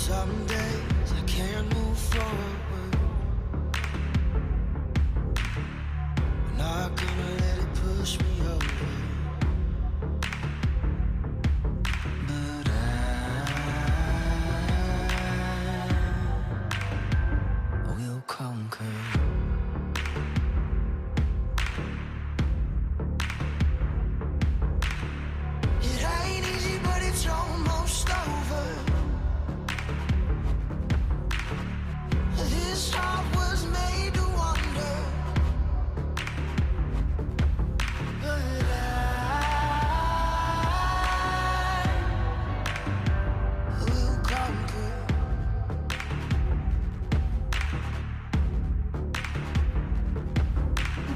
Some days I can't move forward. I'm not gonna let it push me over. But I will conquer. It ain't easy, but it's almost over. This heart was made to wander. But I will conquer.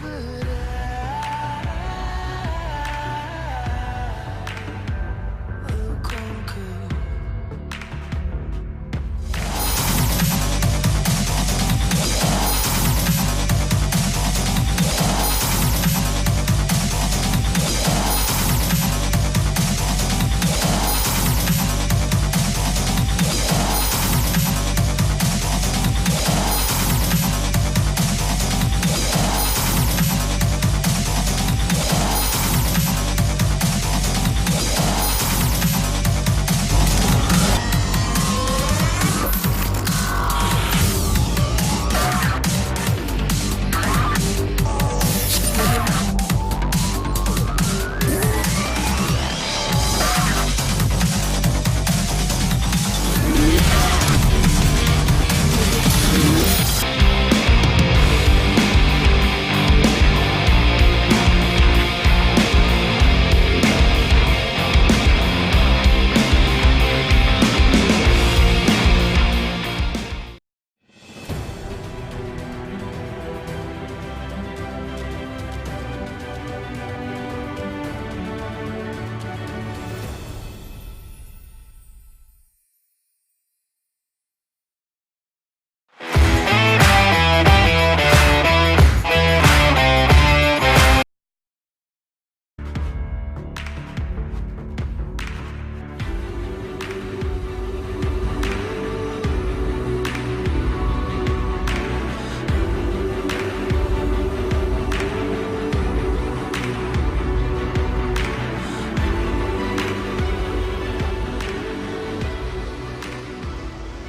But I will conquer.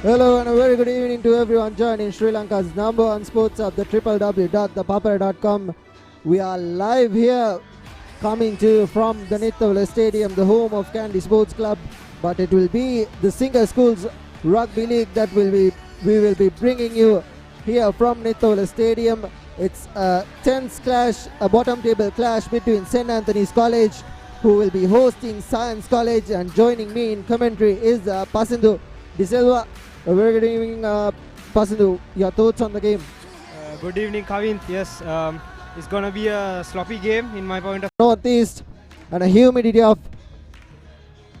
Hello and a very good evening to everyone joining Sri Lanka's number one sports hub, the www.thepapare.com. We are live here, coming to you from the Nittawela Stadium, the home of Kandy Sports Club. But it will be the Singer Schools Rugby League that we will be bringing you here from Nittawela Stadium. It's a tense clash, a bottom table clash between St. Anthony's College, who will be hosting Science College, and joining me in commentary is Pasindu De Silva. A very good evening, Pasindu. Your thoughts on the game? Good evening, Kavin. Yes, it's going to be a sloppy game in my point of Northeast, and a humidity of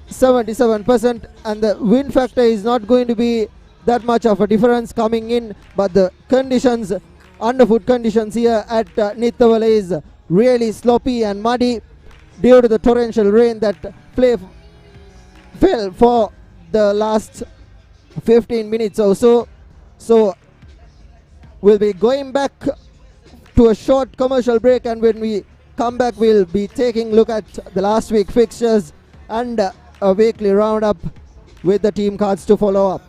77%, and the wind factor is not going to be that much of a difference coming in, but the conditions, underfoot conditions here at Nittawela is really sloppy and muddy due to the torrential rain that fell for the last 15 minutes or so. So we'll be going back to a short commercial break, and when we come back we'll be taking a look at the last week fixtures and a weekly roundup with the team cards to follow up.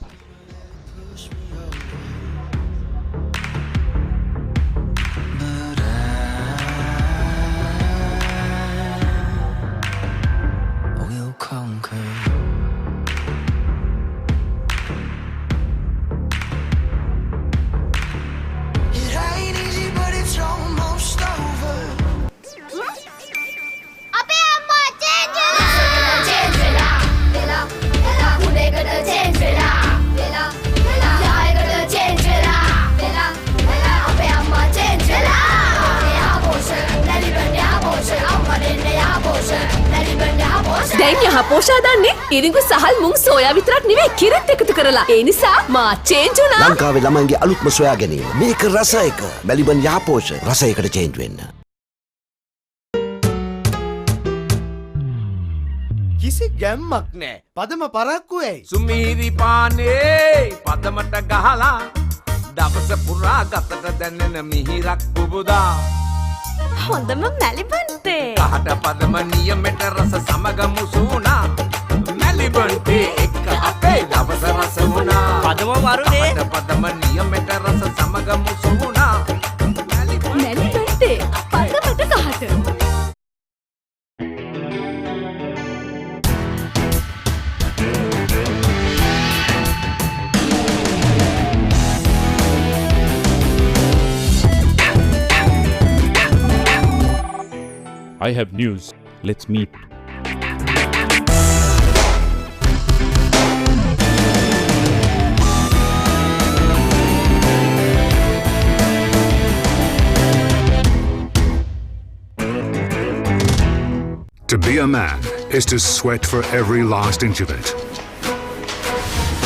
But I will conquer. It ain't easy, but it's almost over. අපේ අම්මා change වෙලා වෙලා වෙලා උඩේකට change වෙලා වෙලා වෙලා යායකට change වෙලා වෙලා වෙලා අපේ අම්මා චේන්ජ් වෙලා යාපෝෂ නැලිබන් යාපෝෂ අම්මඩෙන්න යාපෝෂ නැලිබන් යාපෝෂ දැන් යහපෝෂා දන්නේ ඉරිඟු සහල් මුං සෝයා විතරක් නෙවෙයි කිරිත් එකතු කරලා. ඒ නිසා මා චේන්ජ් වුණා. ලංකාවේ ළමයින්ගේ අලුත්ම සොයා ගැනීම. මේක රස එක. මැලිබන් යාපෝෂ රසයකට චේන්ජ් වෙන්න. किसी ගැම්මක් නෑ. පදම පරක්කු ඇයි? සුමීරි පානේ පදමට ගහලා දවස පුරා ගතට දැනෙන මිහිරක් පුබුදා. හොඳම මැලිබන්තේ. කහට පදම නියමෙට රස සමග මුසුණා. මැලිබන්තේ එක්ක අපේ දවස රස වුණා. පදම වරුනේ. කහට පදම නියමෙට රස සමග මුසුණා. මැලිබන්තේ පදමට ගහට. I have news. Let's meet. To be a man is to sweat for every last inch of it.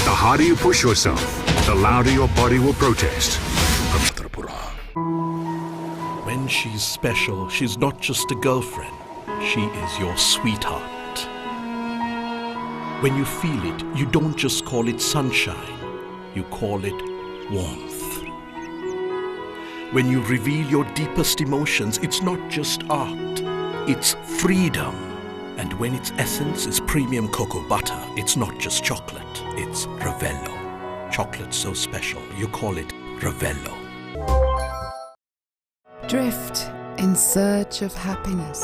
The harder you push yourself, the louder your body will protest. When she's special, she's not just a girlfriend. She is your sweetheart. When you feel it, you don't just call it sunshine. You call it warmth. When you reveal your deepest emotions, it's not just art. It's freedom. And when its essence is premium cocoa butter, it's not just chocolate. It's Ravello. Chocolate so special, you call it Ravello. Drift in search of happiness.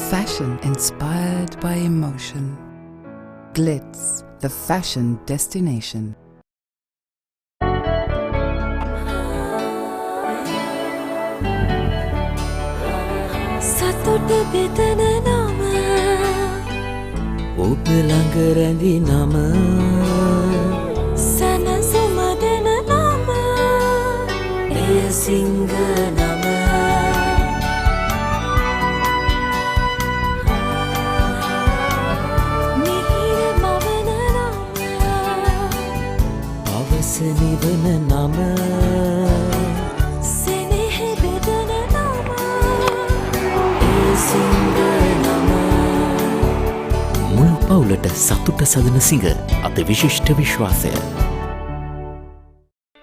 Fashion inspired by emotion. Glitz, the fashion destination. සතුට බෙදන නම ඔබ ළඟ රැඳි නම සැනසුම දෙන නම එය සිංහ නම මිහිර මවන නම අවස නිවන නම සෙනෙහ බෙදන නම එය සිංහ නම මුළු පවුලට සතුට සදන සිංහ අති විශිෂ්ට විශ්වාසය.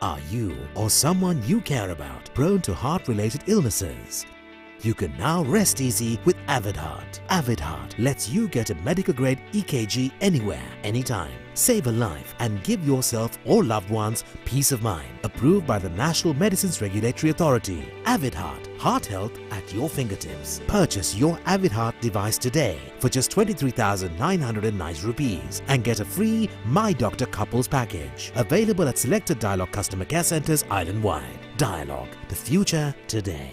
Are you or someone you care about prone to heart-related illnesses? You can now rest easy with Avid Heart. Avid Heart lets you get a medical-grade EKG anywhere, anytime. Save a life and give yourself or loved ones peace of mind. Approved by the National Medicines Regulatory Authority. Avid Heart. Heart health at your fingertips. Purchase your Avid Heart device today for just 23,909 rupees and get a free My Doctor Couples package. Available at selected Dialogue customer care centers island-wide. Dialogue. The future today.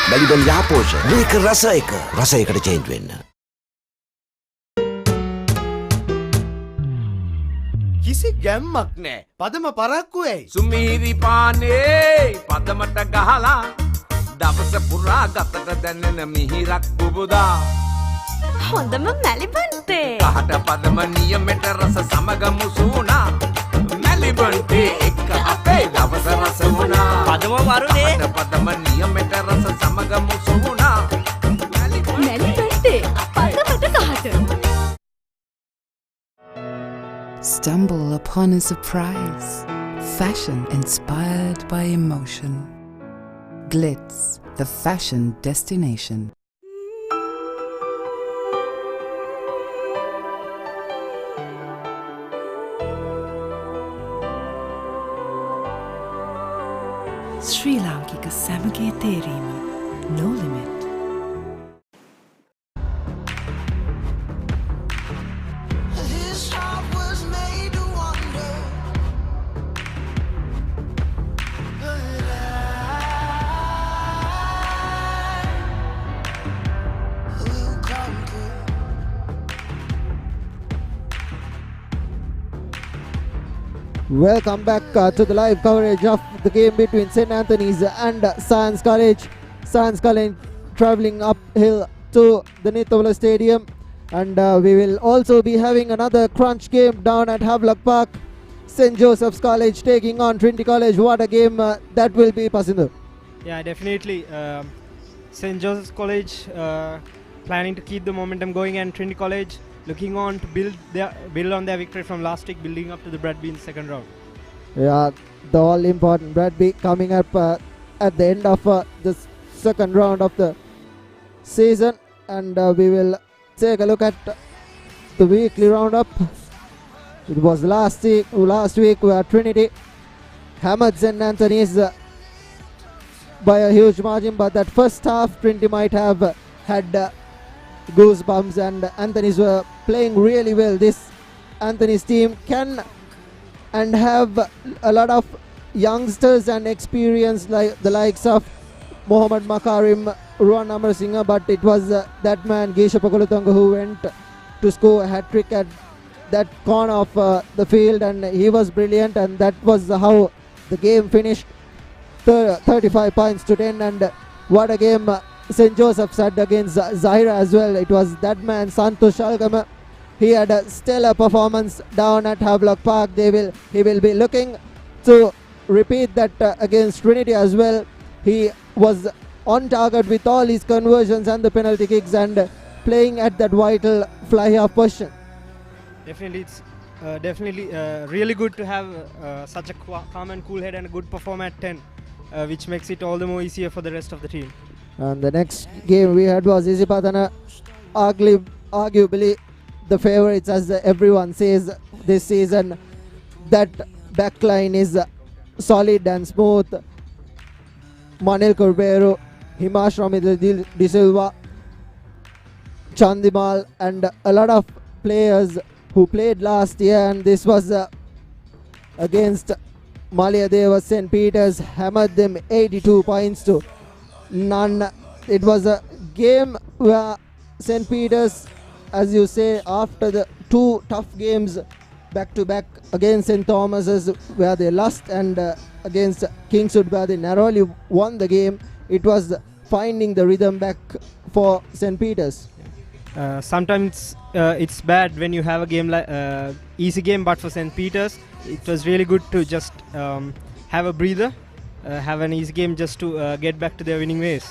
බැලිබන් යාපෝෂ මේක රස එක රසයකට change වෙන්න. කිසි ගැම්මක් නෑ. පදම පරක්කු ඇයි? සුමීරි පානේ පදමට ගහලා දවස පුරා ගතට දැනෙන මිහිරක් පුබුදා. හොඳම මැලිබන්තේ. කහට පදම නියමෙට රස සමග මුසුණා. මැලිබන්තේ එක්ක අපේ දවස රස වුණා. පදම වරුනේ. කහට පදම නියමෙට රස සමග මුසුණා. මැලිබන්තේ පදමට ගහට. Stumble upon a surprise. Fashion inspired by emotion. Glitz, the fashion destination. Sri Lankika Samage Terima. No limit. His heart was made to wonder, but I will conquer. Welcome back to the live coverage of the game between St. Anthony's and Science College. Science College travelling uphill to the Nittawela Stadium, and we will also be having another crunch game down at Havelock Park. St. Joseph's College taking on Trinity College. What a game that will be, Pasindu. Yeah, definitely. St. Joseph's College planning to keep the momentum going, and Trinity College looking on to build on their victory from last week, building up to the Bradby in the second round. Yeah, the all important Bradby coming up at the end of the second round of the season, and we will take a look at the weekly roundup. It was last week where Trinity hammered St. Anthony's by a huge margin, but that first half Trinity might have had goosebumps, and Anthony's were playing really well. This Anthony's team can and have a lot of youngsters and experience, like the likes of Mohammad Makarim, Ruan Amarasinghe, but it was that man Geisha Pakulutonga who went to score a hat-trick at that corner of the field, and he was brilliant, and that was how the game finished, 35 points to 10. And what a game St. Joseph's had against Zahira as well. It was that man Santosh Algama. He had a stellar performance down at Havelock Park. He will be looking to repeat that against Trinity as well. He was on target with all his conversions and the penalty kicks, and playing at that vital fly half position. Definitely, it's really good to have such a calm and cool head and a good performer at 10, which makes it all the more easier for the rest of the team. And the next game we had was Isipatana, arguably the favourites, as everyone says this season. That backline is solid and smooth. Manil Corbeiro, Himash Ramidra De Silva, Chandimal, and a lot of players who played last year, and this was against Malayadeva. St. Peter's hammered them 82 points to none. It was a game where St. Peter's, as you say, after the two tough games back to back against St. Thomas's where they lost, and against Kingswood where they narrowly won the game, it was finding the rhythm back for St. Peter's. Sometimes it's bad when you have a game like easy game, but for St. Peter's it was really good to just have a breather, have an easy game just to get back to their winning ways.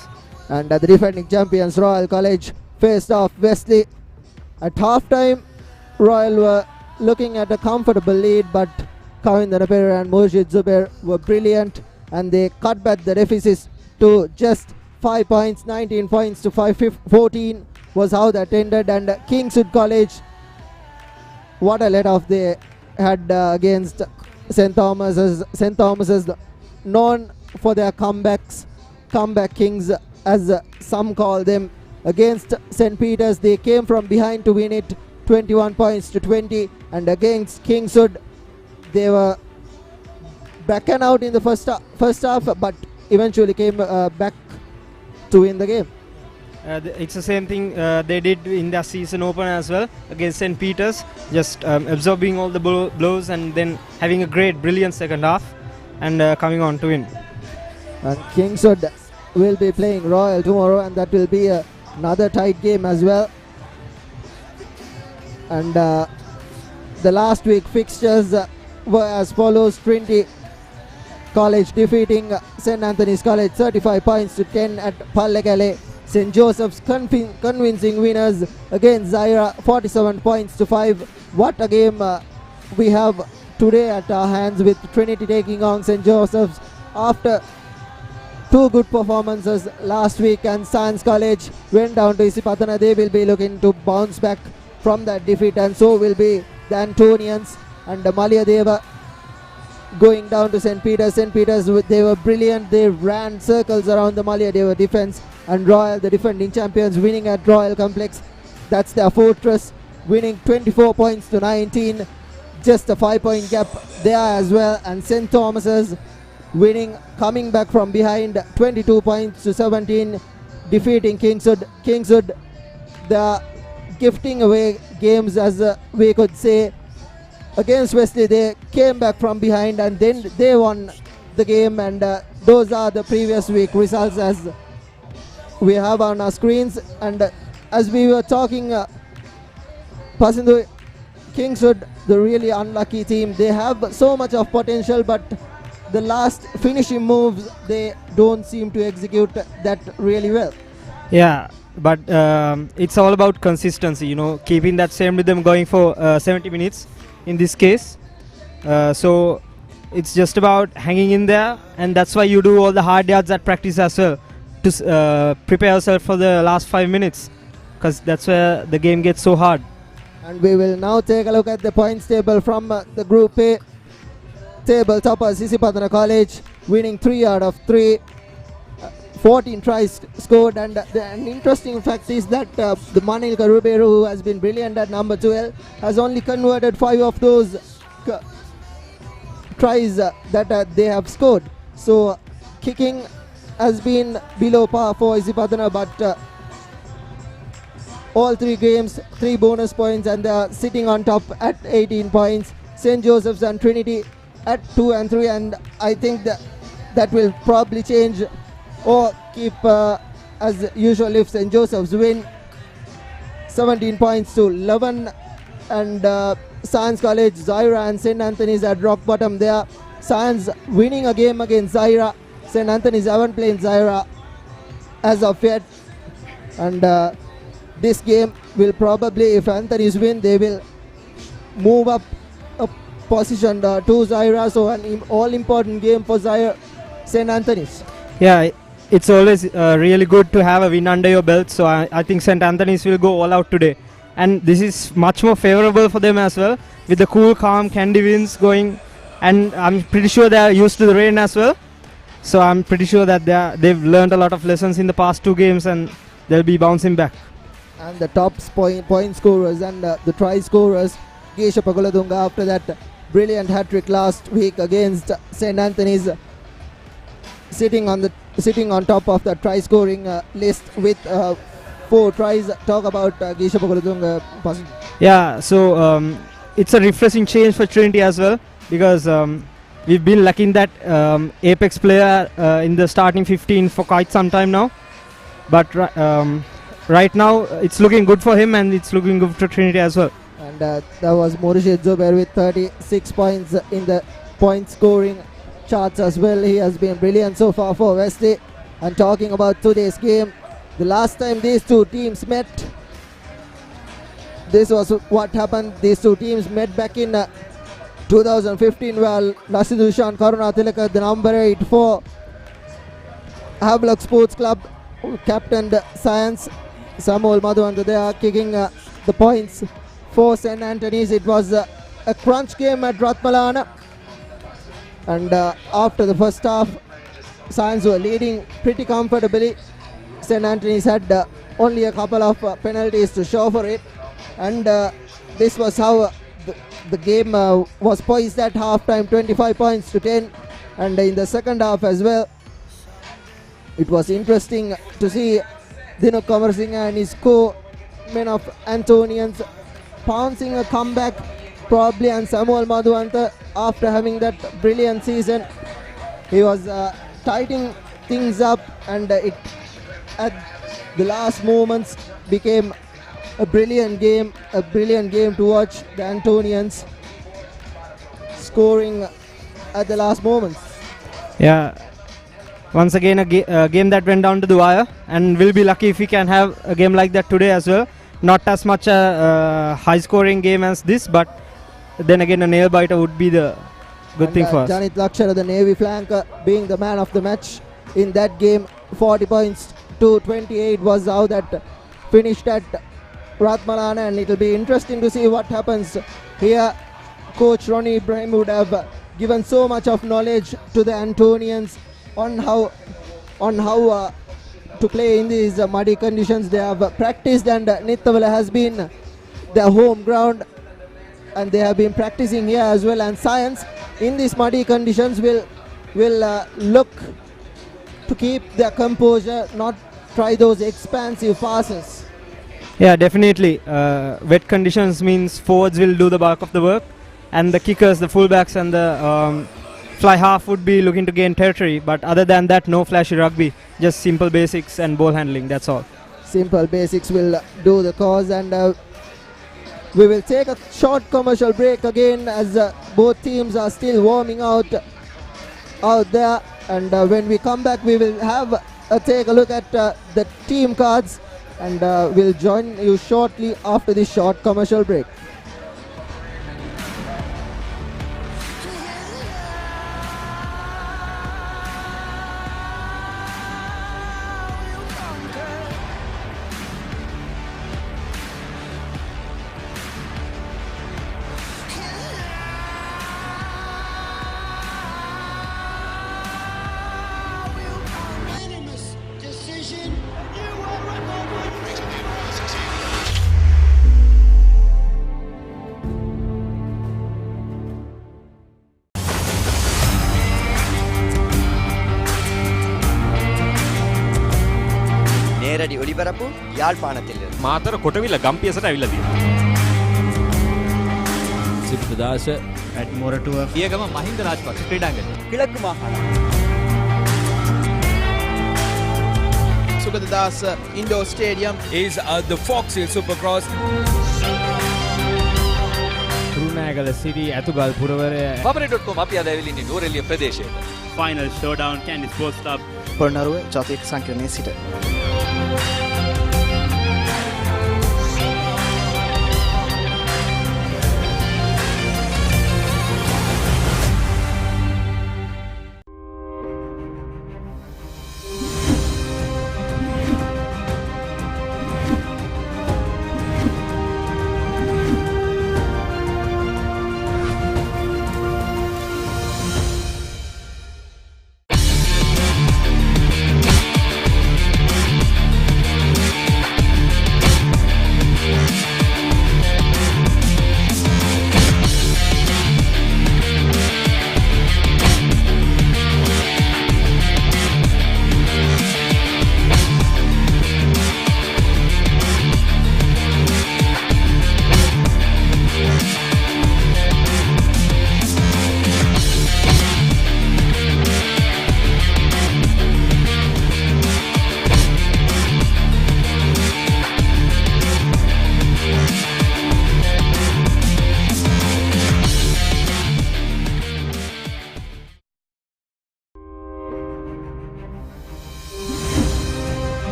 And the defending champions Royal College faced off Wesley. At half-time, Royal were looking at a comfortable lead, but Kavin ThePapare and Murshid Zubair were brilliant, and they cut back the deficit to just 5 points. 19 points to 14 was how that ended. And Kingswood College, what a let-off they had against St. Thomas's. St. Thomas's known for their comeback kings, as some call them. Against St. Peter's, they came from behind to win it 21 points to 20, and against Kingswood they were backing out in the first half, but eventually came back to win the game. It's the same thing they did in their season opener as well against St. Peter's, just absorbing all the blows and then having a brilliant second half and coming on to win. And Kingswood will be playing Royal tomorrow, and that will be another tight game as well. And the last week fixtures were as follows: Trinity College defeating St. Anthony's College 35 points to 10 at Pallekele. St. Joseph's convincing winners against Zaira 47 points to 5. What a game we have today at our hands, with Trinity taking on St. Joseph's after two good performances last week, and Science College went down to Isipatana. They will be looking to bounce back from that defeat, and so will be the Antonians. And the Malayadeva going down to St. Peter's. St. Peter's, they were brilliant. They ran circles around the Malayadeva defense, and Royal, the defending champions, winning at Royal Complex. That's their fortress, winning 24 points to 19. Just a 5-point gap there as well. And St. Thomas's winning, coming back from behind 22 points to 17, defeating Kingswood. Kingswood, the gifting away games, as we could say. Against Wesley, they came back from behind and then they won the game, and those are the previous week results as we have on our screens. And as we were talking, Pasindu, Kingswood, the really unlucky team, they have so much of potential, but the last finishing moves they don't seem to execute that really well. Yeah, but it's all about consistency, keeping that same rhythm going for 70 minutes in this case. So it's just about hanging in there, and that's why you do all the hard yards at practice as well, to prepare yourself for the last 5 minutes, because that's where the game gets so hard. And we will now take a look at the points table from the Group A table. Topper Sisipadana College winning 3 out of 3. 14 tries scored, and an interesting fact is that the Manil Karuberu, who has been brilliant at number 12, has only converted 5 of those tries that they have scored. So kicking has been below par for Isipadana, but all 3 games, 3 bonus points, and they are sitting on top at 18 points. St. Joseph's and Trinity at 2 and 3, and I think that will probably change or keep as usual if St. Joseph's win 17 points to 11, and Science College, Zaira and St. Anthony's at rock bottom there. Science winning a game against Zaira. St. Anthony's haven't played Zaira as of yet, and this game will probably, if Anthony's win, they will move up a position to Zaira, so an all-important game for Zaira, St. Anthony's. Yeah, it's always really good to have a win under your belt, so I think St. Anthony's will go all out today. And this is much more favorable for them as well, with the cool, calm, candy winds going, and I'm pretty sure they are used to the rain as well. So I'm pretty sure that they've learned a lot of lessons in the past 2 games, and they'll be bouncing back. And the top point scorers and the try scorers, Gesha Paguladunga, after that brilliant hat-trick last week against St. Anthony's, sitting on top of the try scoring list with 4 tries. Talk about Gesha Paguladunga. Yeah, so it's a refreshing change for Trinity as well, because we've been lacking that apex player in the starting 15 for quite some time now. But right now it's looking good for him, and it's looking good for Trinity as well. And that was Maurice Zober with 36 points in the point scoring charts as well. He has been brilliant so far for Westley. And talking about today's game, the last time these 2 teams met, this was what happened. These 2 teams met back in 2015, where Lasidushan Karunatilaka, the number 8 for Havelock Sports Club, captained Science. Samuel Madhuanda, they are kicking the points for St. Anthony's. It was a crunch game at Ratmalana, and after the first half, Science were leading pretty comfortably. St. Anthony's had only a couple of penalties to show for it, and this was how the game was poised at halftime, 25 points to 10, and in the second half as well. It was interesting to see Dino Kamarsinga and his co-men of Antonians pouncing a comeback probably, and Samuel Madhuanta, after having that brilliant season, he was tightening things up, and it at the last moments became a brilliant game to watch. The Antonians scoring at the last moments. Yeah, once again a game that went down to the wire, and we'll be lucky if we can have a game like that today as well. Not as much a high scoring game as this, but then again a nail biter would be the good thing for us. Janit Lakshara, the Navy flanker, being the man of the match in that game. 40 points to 28 was how that finished at Ratmalana, and it will be interesting to see what happens here. Coach Ronnie Ibrahim would have given so much of knowledge to the Antonians on how to play in these muddy conditions. They have practiced, and Nittawela has been their home ground, and they have been practicing here as well. And Science in these muddy conditions will look to keep their composure, not try those expansive passes. Yeah, definitely. Wet conditions means forwards will do the bulk of the work, and the kickers, the fullbacks, and the fly half would be looking to gain territory. But other than that, no flashy rugby, just simple basics and ball handling, that's all. Simple basics will do the cause, and we will take a short commercial break again, as both teams are still warming out there. And when we come back, we will have take a look at the team cards and we'll join you shortly after this short commercial break. நேரடி ஒளிபரப்பு யாழ்ப்பாணத்தில் මාතර කොටවිල ගම්පියසට ඇවිල්ලා තියෙනවා. සිද්ධාස ඇඩ්මොරටුව පියගම මහින්ද රාජපක්ෂ ක්‍රීඩාංගණය கிழக்கு மாகாணம் Sugathadasa indoor stadium is the Fox Hill Supercross. රුණෑගල city Athugal පුරවරය papare.com අපි අද ඇවිල්ලා ඉන්නේ නෝරෙලිය ප්‍රදේශයට. Final showdown Candy Sports Club. Polonnaruwa ජාතික සංකීර්ණයේ සිට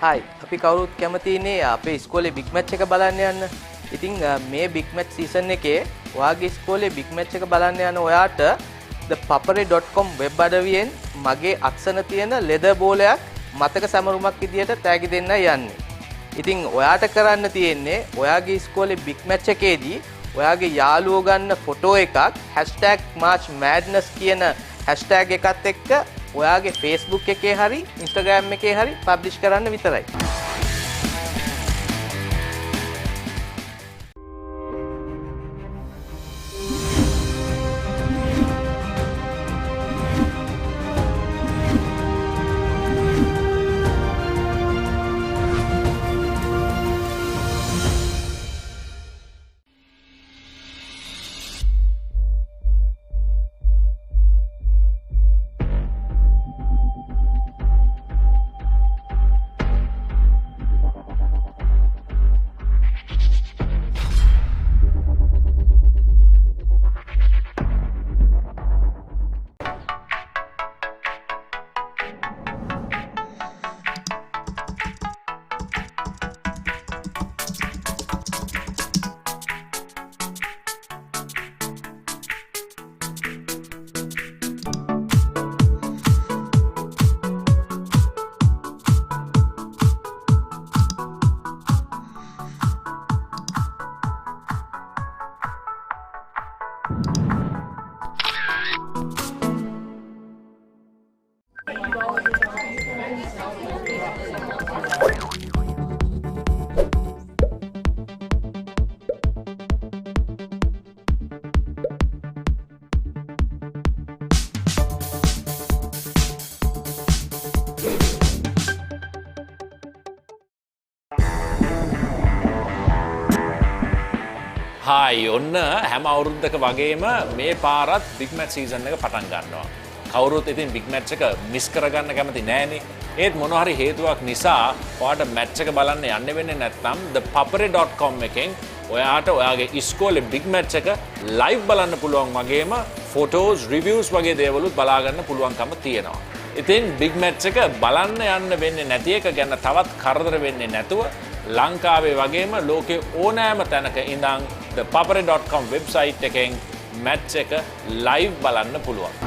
හයි අපි කවුරුත් කැමතිනේ අපේ ඉස්කෝලේ බිග් මැච් එක බලන්න යන්න. ඉතින් මේ බිග් මැච් සීසන් එකේ ඔයාගේ ඉස්කෝලේ බිග් මැච් එක බලන්න යන ඔයාට ThePapare.com වෙබ් අඩවියෙන් මගේ අක්ෂණ තියෙන ලෙදර් බෝලයක් මතක සැමරුමක් විදියට තෑගි දෙන්න යන්නේ. ඉතින් ඔයාට කරන්න තියෙන්නේ ඔයාගේ ඉස්කෝලේ බිග් මැච් එකේදී ඔයාගේ යාළුවෝ ගන්න ෆොටෝ එකක් #MarchMadness කියන හැෂ්ටැග් එකත් එක්ක ඔයාගේ Facebook එකේ හරි Instagram එකේ හරි පබ්ලිෂ් කරන්න විතරයි. හායි ඔන්න හැම අවුරුද්දක වගේම මේ පාරත් බිග් මැච් සීසන් එක පටන් ගන්නවා. කවුරුත් ඉතින් බිග් මැච් එක මිස් කරගන්න කැමති නෑනේ. ඒත් මොන හරි හේතුවක් නිසා ඔයාට මැච් එක බලන්න යන්න වෙන්නේ නැත්නම් ThePapare.com එකෙන් ඔයාට ඔයාගේ ඉස්කෝලේ බිග් මැච් එක ලයිව් බලන්න පුළුවන් වගේම ෆොටෝස් රිවිව්ස් වගේ දේවලුත් බලා ගන්න පුළුවන්කම තියෙනවා. ඉතින් බිග් මැච් එක බලන්න යන්න වෙන්නේ නැති එක ගැන තවත් කරදර වෙන්නේ නැතුව ලංකාවේ වගේම ලෝකේ ඕනෑම තැනක ඉඳන් ThePapare.com වෙබ්සයිට් එකෙන් මැච් එක ලයිව් බලන්න පුළුවන්.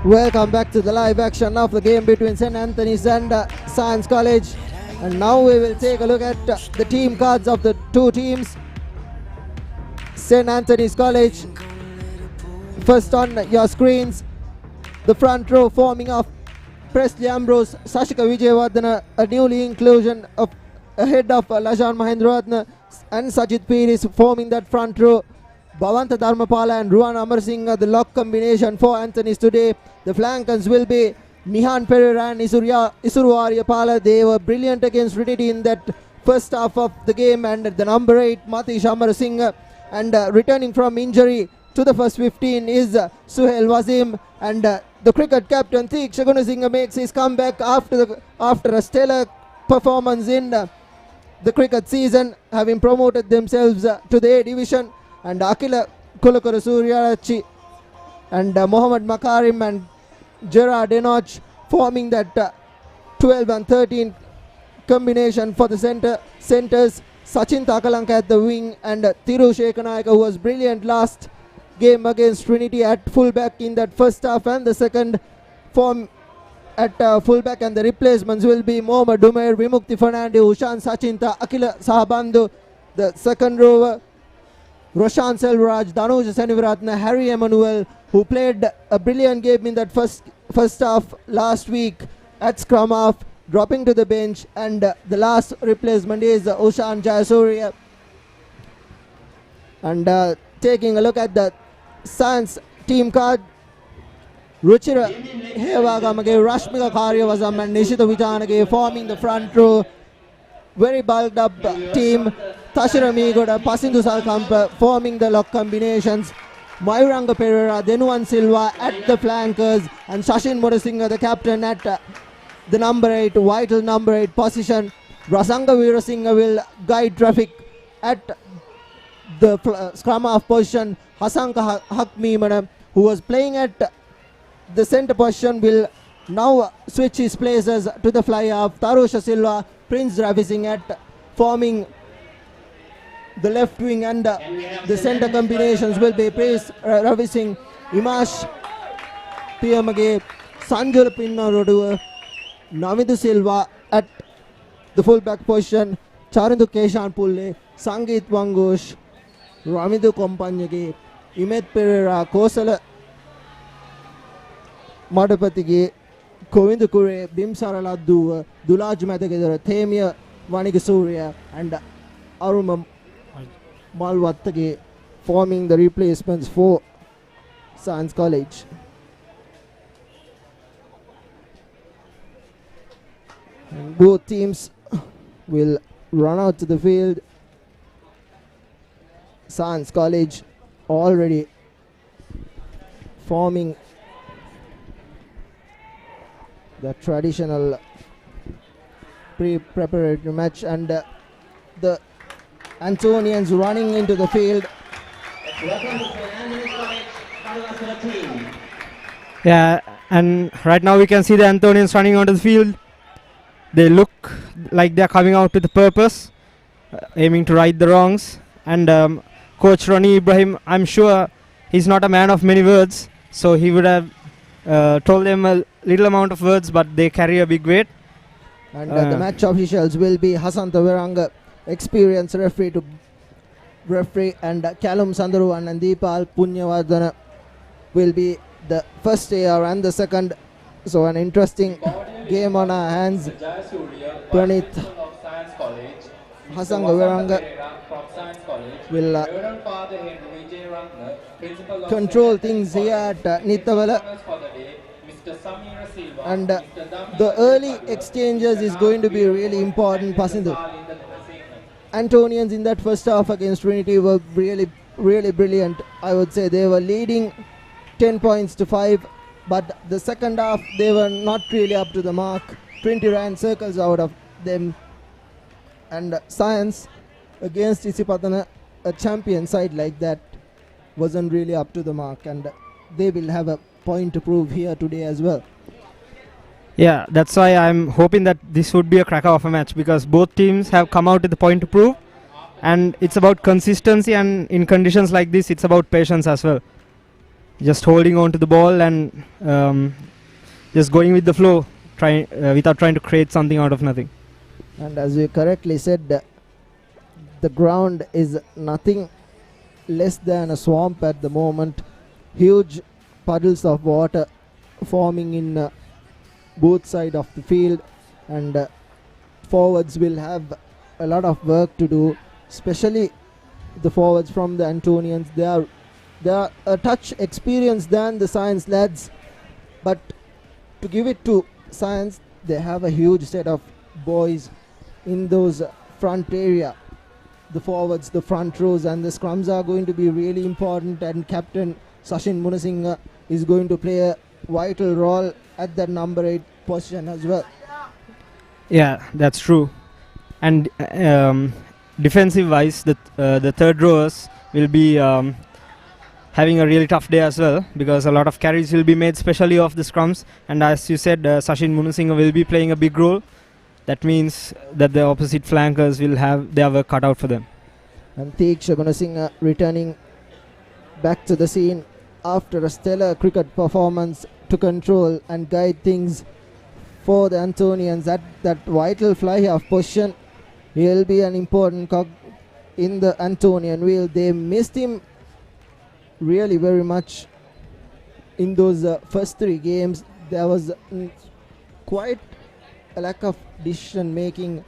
Welcome back to the live action of the game between St. Anthony's and Science College. And now we will take a look at the team cards of the two teams. St. Anthony's College, first on your screens, the front row forming of Presley Ambrose, Sashika Vijayawardena, a newly inclusion of ahead of Lajan Mahendraratna and Sajid Piris forming that front row. Bhavanta Dharmapala and Ruan Amarasinghe, the lock combination for Anthony's today. The flankers will be Nihan Pereira and Isuru Aryapala. They were brilliant against Trinity in that first half of the game. And the number 8, Matish Amarasinghe. And returning from injury to the first 15 is Suhail Wazim. And the cricket captain, Theeksha Gunasinghe, makes his comeback after a stellar performance in the cricket season, having promoted themselves to the A division. And Akila Kulakura Suryarachi and Mohammad Makarim and Gerard Enoch forming that 12 and 13 combination for the centers. Sachin Takalanka at the wing and Thiru Shekanayaka, who was brilliant last game against Trinity at fullback in that first half, and the second form at fullback, and the replacements will be Mohammad Umair, Vimukti Fernandez, Ushan Sachinta, Akila Sahabandu, the second rower Roshan Selvaraj, Danuj Senivaratna, Harry Emmanuel, who played a brilliant game in that first half last week at scrum half, dropping to the bench, and the last replacement is Ushan Jayasuriya. And taking a look at the Science team card, Ruchira Hevagamage, Rashmika Karyavazam and Nishita Vijanage forming the front row. Very bulked up team. Tashira Migoda, Pasindu Salkampa forming the lock combinations. Mayuranga Pereira, Denuan Silva at the flankers, and Sachin Murasinghe, the captain, at the number 8, vital number 8 position. Rasanga Veerasinghe will guide traffic at the scrum half position. Hasanka Hakmi, who was playing at the center position, will now switch his places to the fly half. Tarusha Silva, Prince Ravi Singh at forming the left wing, and the center combinations will be Prince Ravi Singh, Imash Piyamage, Sanjul Pinnarodu, Navidu Silva at the fullback position, Charindu Keshan Pulle, Sangeet Wangosh, Ramidu Kompanyage, Imet Pereira, Kosala Madapatige, Kovindu Kure, Bimsara Laddu, Dulaj Matagedara, Themia Vanigasuriya, and Aruma Malwattage forming the replacements for Science College. And both teams will run out to the field. Science College already forming the traditional pre-preparatory match, and the Antonians running into the field. Yeah, and right now we can see the Antonians running onto the field. They look like they're coming out with a purpose, aiming to right the wrongs. And Coach Ronnie Ibrahim, I'm sure he's not a man of many words, so he would have told them a little amount of words, but they carry a big weight. And the match officials will be Hasanta Veranga, experienced referee, and Callum Sandaruan and Deepal Punyavardhana will be the first AR and the second. So an interesting game on our hands. Pranit Hasanga Veranga will control things here at Nittawela. And the early exchanges is going to be really important. Antonians in that first half against Trinity were really brilliant. I would say they were leading 10 points to 5, but the second half they were not really up to the mark. Trinity ran circles out of them, and Science against Isipatana, a champion side like that, wasn't really up to the mark, and they will have a point to prove here today as well. Yeah, that's why I'm hoping that this would be a cracker of a match, because both teams have come out with the point to prove, and it's about consistency, and in conditions like this it's about patience as well. Just holding on to the ball and just going with the flow, without trying to create something out of nothing. And as you correctly said, the ground is nothing less than a swamp at the moment. Huge puddles of water forming in both sides of the field, and forwards will have a lot of work to do, especially the forwards from the Antonians. They are a touch experienced than the Science lads, but to give it to Science, they have a huge set of boys in those front area. The forwards, the front rows and the scrums are going to be really important, and Captain Sachin Munasinghe is going to play a vital role at that number 8 position as well. Yeah, that's true. And defensive wise, the third rowers will be having a really tough day as well, because a lot of carries will be made, especially off the scrums. And as you said, Sachin Munasinghe will be playing a big role. That means that the opposite flankers will have their work cut out for them. And Teeksha Gunasinghe returning back to the scene after a stellar cricket performance to control and guide things for the Antonians at that vital fly half position. He'll be an important cog in the Antonian wheel. They missed him really very much in those first 3 games. There was quite a lack of decision making.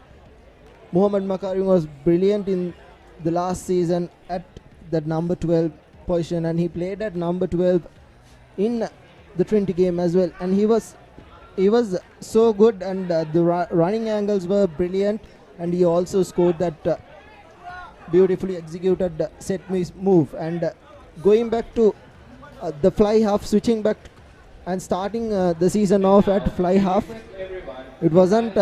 Mohammad Makarim was brilliant in the last season at that number 12 position, and he played at number 12 in the Trinity game as well, and he was so good, and the running angles were brilliant, and he also scored that beautifully executed set miss move. And going back to the fly half, switching back and starting the season off at fly half, it wasn't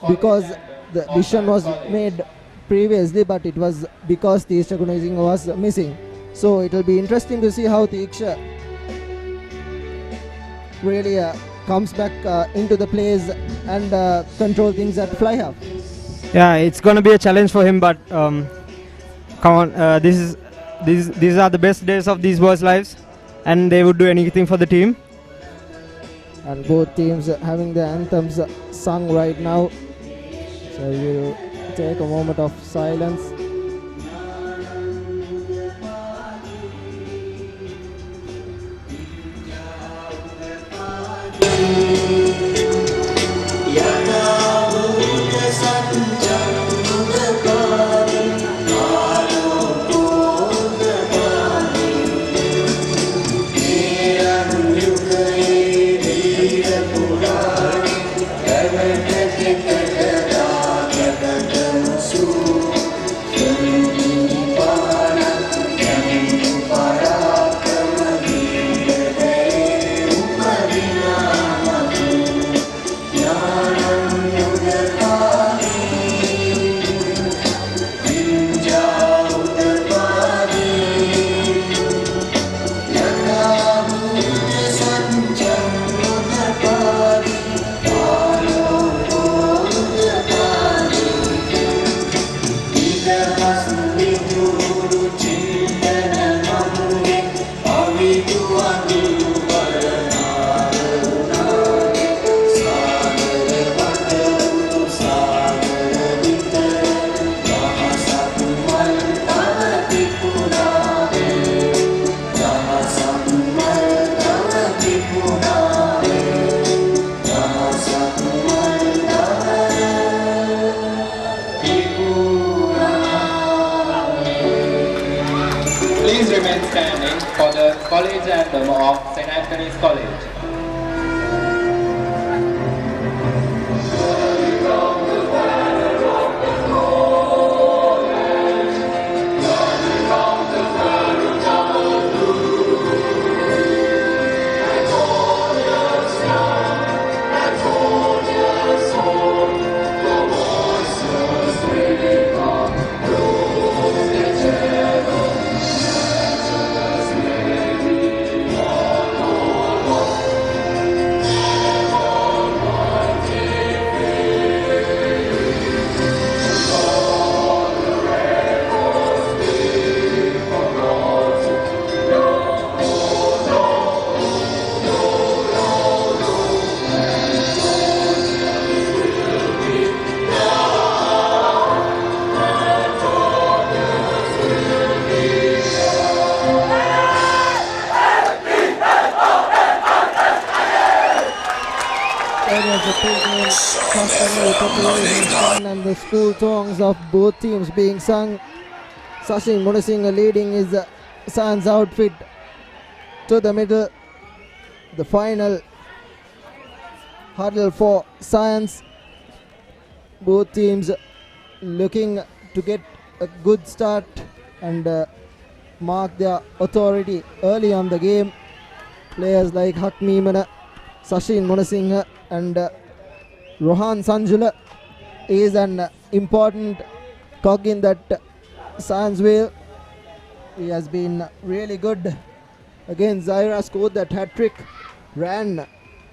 because the decision was made previously, but it was because Teeksha Gunasinghe was missing. So it will be interesting to see how Teeksha really comes back into the plays and control things at fly half. Yeah, it's going to be a challenge for him, but come on, these are the best days of these boys' lives, and they would do anything for the team. And both teams having the anthems sung right now. So we'll take a moment of silence. Anthony's College. And the school songs of both teams being sung. Sachin Munasinghe leading his Science outfit to the middle. The final hurdle for Science. Both teams looking to get a good start and mark their authority early on the game. Players like Hakmeemana, Sachin Munasinghe and Rohan Sanjula is an important cog in that Science wheel. He has been really good against Zaira, scored that hat-trick, ran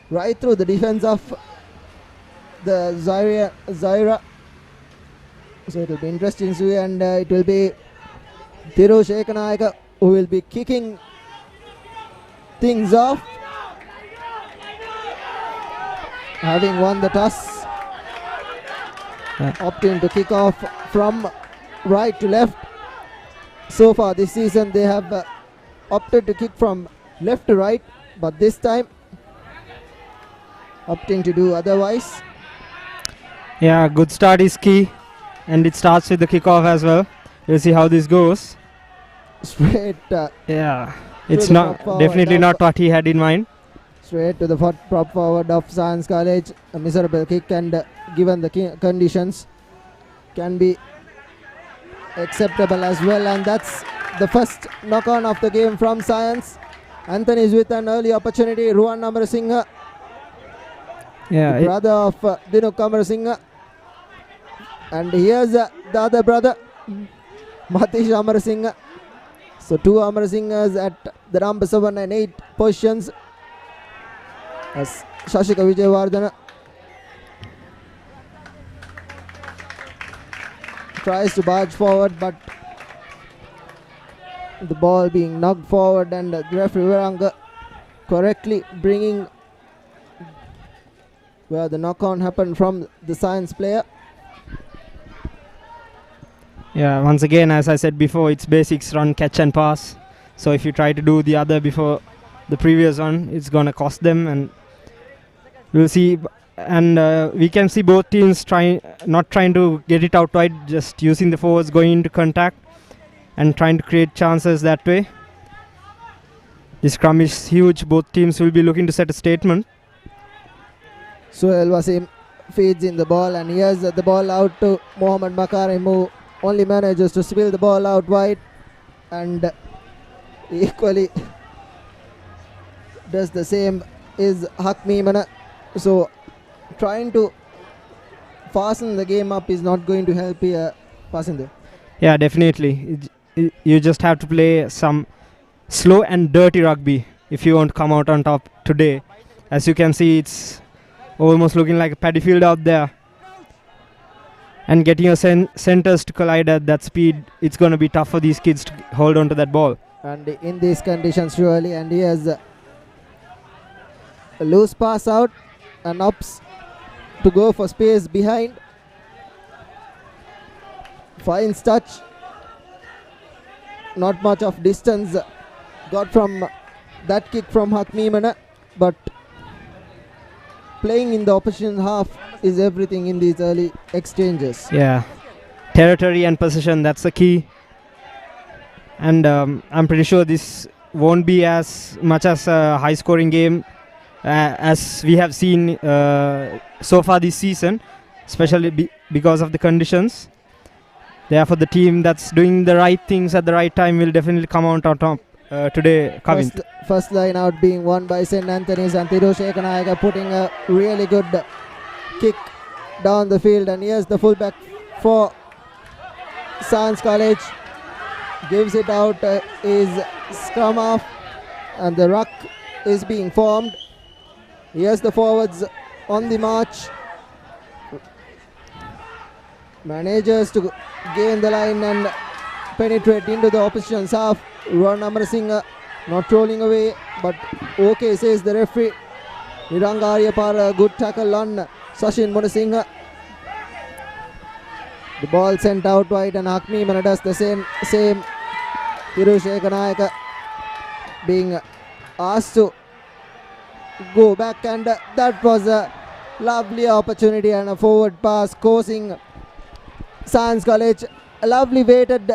right through the defense of the Zaira. So it will be interesting to see, and it will be Thiru Shekanayaka who will be kicking things off, having won the toss, opting to kick off from right to left. So far this season they have opted to kick from left to right, but this time opting to do otherwise. Yeah, good start is key, and it starts with the kickoff as well. We'll see how this goes. Straight. Yeah, it's not definitely not what he had in mind. Straight to the prop forward of Science College. A miserable kick, and given the conditions can be acceptable as well, and that's the first knock-on of the game from Science. Anthony is with an early opportunity. Ruwan Amarasinghe, yeah, the brother of Dinuk Amarasinghe, and here's the other brother, Matish Amarasinghe. So two Amarasinghes at the number 7 and 8 positions, as Shashika Vijayawardena tries to barge forward, but the ball being knocked forward, and the referee Viranga correctly bringing where the knock-on happened from the Science player. Yeah, once again, as I said before, it's basics: run, catch and pass. So if you try to do the other before the previous one, it's going to cost them, and we'll see. And we can see both teams not trying to get it out wide, just using the forwards going into contact and trying to create chances that way. This scrum is huge. Both teams will be looking to set a statement. Suhail Wasim feeds in the ball, and here's the ball out to Mohammad Makarim, who only manages to spill the ball out wide, and equally does the same is Hakmeemana. So trying to fasten the game up is not going to help here, Pasinder. Yeah, definitely. You just have to play some slow and dirty rugby if you want to come out on top today. As you can see, it's almost looking like a paddy field out there. And getting your centers to collide at that speed, it's going to be tough for these kids to hold on to that ball. And in these conditions, surely, and here's a loose pass out, and ups to go for space behind. Fine touch. Not much of distance got from that kick from Hakmeemana, but playing in the opposition half is everything in these early exchanges. Yeah, territory and position, that's the key. And I'm pretty sure this won't be as much as a high scoring game as we have seen so far this season, especially because of the conditions. Therefore, the team that's doing the right things at the right time will definitely come out on top today. First line out being won by St. Anthony's, and Thiru Shekanayaka putting a really good kick down the field. And here's the fullback for Science College. Gives it out, is scrum off, and the ruck is being formed. Here's the forwards on the march. Manages to gain the line and penetrate into the opposition's half. Ron Amarasinghe not rolling away, but okay, says the referee. Niranga Ariyapara, good tackle on Sachin Munasinghe. The ball sent out wide, and Hakmi Mana does the same. Thiru Shekanayaka being asked to go back, and that was a lovely opportunity and a forward pass causing Science College a lovely weighted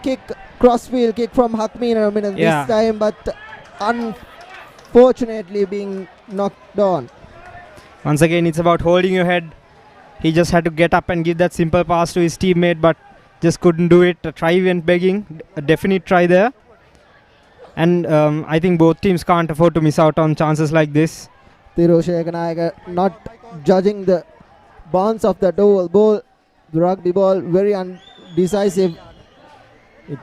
kick, crossfield kick from Hakmi Mana this time, but unfortunately being knocked on. Once again, it's about holding your head. He just had to get up and give that simple pass to his teammate, but just couldn't do it. A try went begging, a definite try there. And I think both teams can't afford to miss out on chances like this. Thiru Shekanayaka not judging the bounce of that oval ball, the rugby ball, very undecisive. It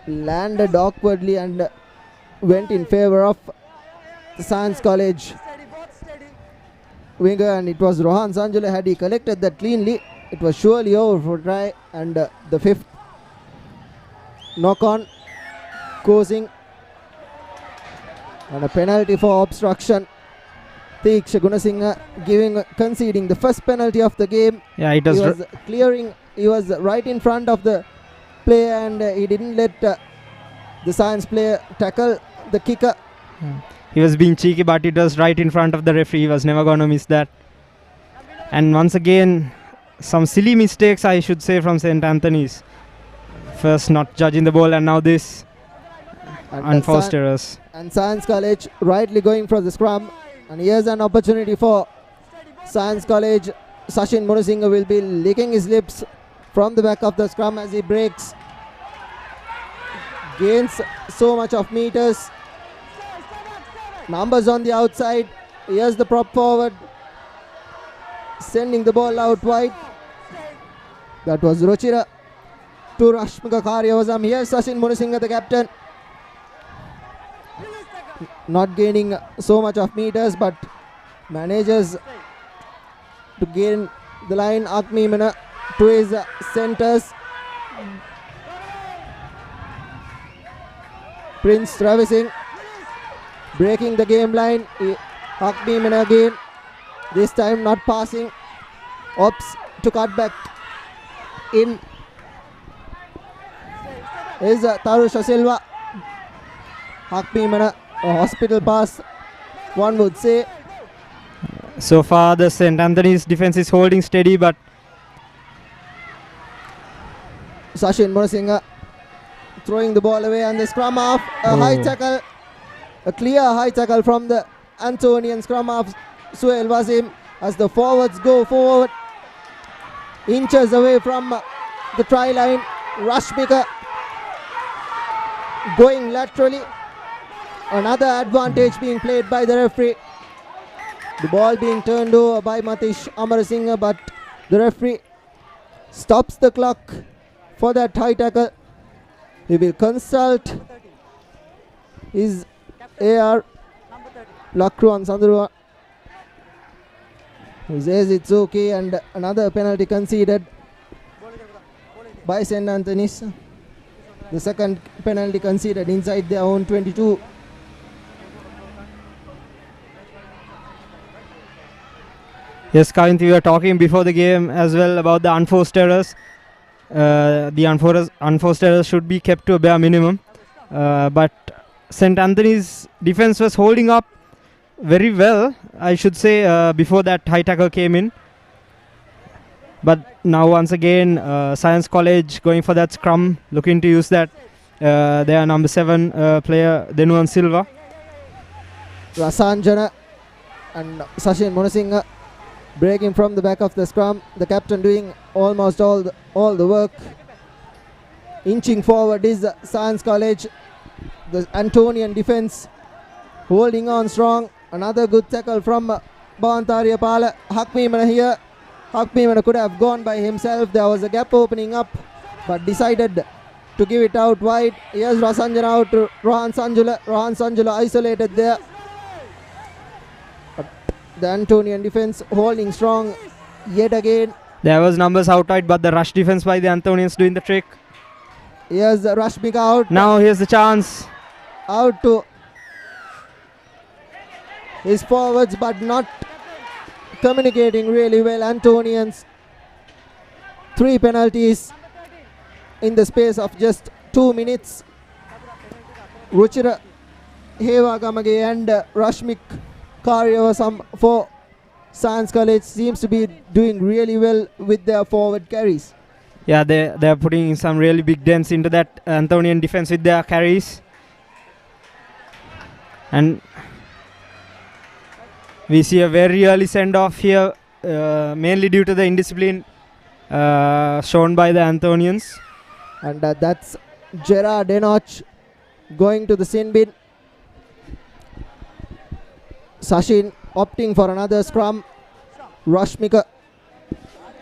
landed awkwardly and went in favor of the Science College winger, and it was Rohan Sanjula. Had he collected that cleanly, it was surely over for try, and the fifth knock on causing and a penalty for obstruction. Tiksha Gunasinghe conceding the first penalty of the game. Yeah, it was. He was clearing. He was right in front of the player, and he didn't let the Science player tackle the kicker. He was being cheeky, but it was right in front of the referee. He was never going to miss that. And once again, some silly mistakes, I should say, from St. Anthony's. First not judging the ball, and now this. Unforced errors. And Science College rightly going for the scrum. And here's an opportunity for Science College. Sachin Munasinghe will be licking his lips from the back of the scrum as he breaks. Gains so much of meters. Numbers on the outside. Here's the prop forward, sending the ball out wide. That was Ruchira to Rashmika Karyavasam. Here's Sachin Munasinghe, the captain. Not gaining so much of meters, but manages to gain the line. Hakmi Mana to his centers. Prince Travising breaking the game line. Hakmi Mana again. This time not passing. Opts to cut back in. Is Tarusha Silva. Hakmi Mana, a hospital pass, one would say. So far the St. Anthony's defense is holding steady, but Sachin Munasinghe throwing the ball away, and the scrum half, a high tackle, a clear high tackle from the Antonian scrum half Suhail Wasim as the forwards go forward, inches away from the try line. Rashmika going laterally. Another advantage being played by the referee. The ball being turned over by Matish Amarasinghe, but the referee stops the clock for that high tackle. He will consult his AR Lakruan Sandrua, who says it's okay, and another penalty conceded by St. Anthony's. The second penalty conceded inside their own 22. Yes, Kavinth, we were talking before the game as well about the unforced errors. The unforced errors should be kept to a bare minimum. But St. Anthony's defense was holding up very well, I should say, before that high tackle came in. But now once again, Science College going for that scrum, looking to use that their number 7 player Denuan Silva. Rasanjana and Sachin Munasinghe breaking from the back of the scrum. The captain doing almost all the work. Inching forward is Science College. The Antonian defence holding on strong. Another good tackle from Bhavantaria Pala. Hakmimana here. Hakmimana could have gone by himself. There was a gap opening up, but decided to give it out wide. Here's Rasanjana out to Rohan Sanjula. Rohan Sanjula isolated there. But the Antonian defence holding strong yet again. There was numbers outside, but the rush defence by the Antonians doing the trick. Here's Rashmika out. Now here's the chance. Out to his forwards, but not communicating really well. Antonians 3 penalties in the space of just 2 minutes. Ruchira Hevagamage and Rashmik Karyavasam for Science College seems to be doing really well with their forward carries. Yeah, they're putting some really big dents into that Antonian defense with their carries. And we see a very early send-off here, mainly due to the indiscipline shown by the Antonians. And that's Gerard Denoch going to the sin bin. Sachin opting for another scrum. Rashmika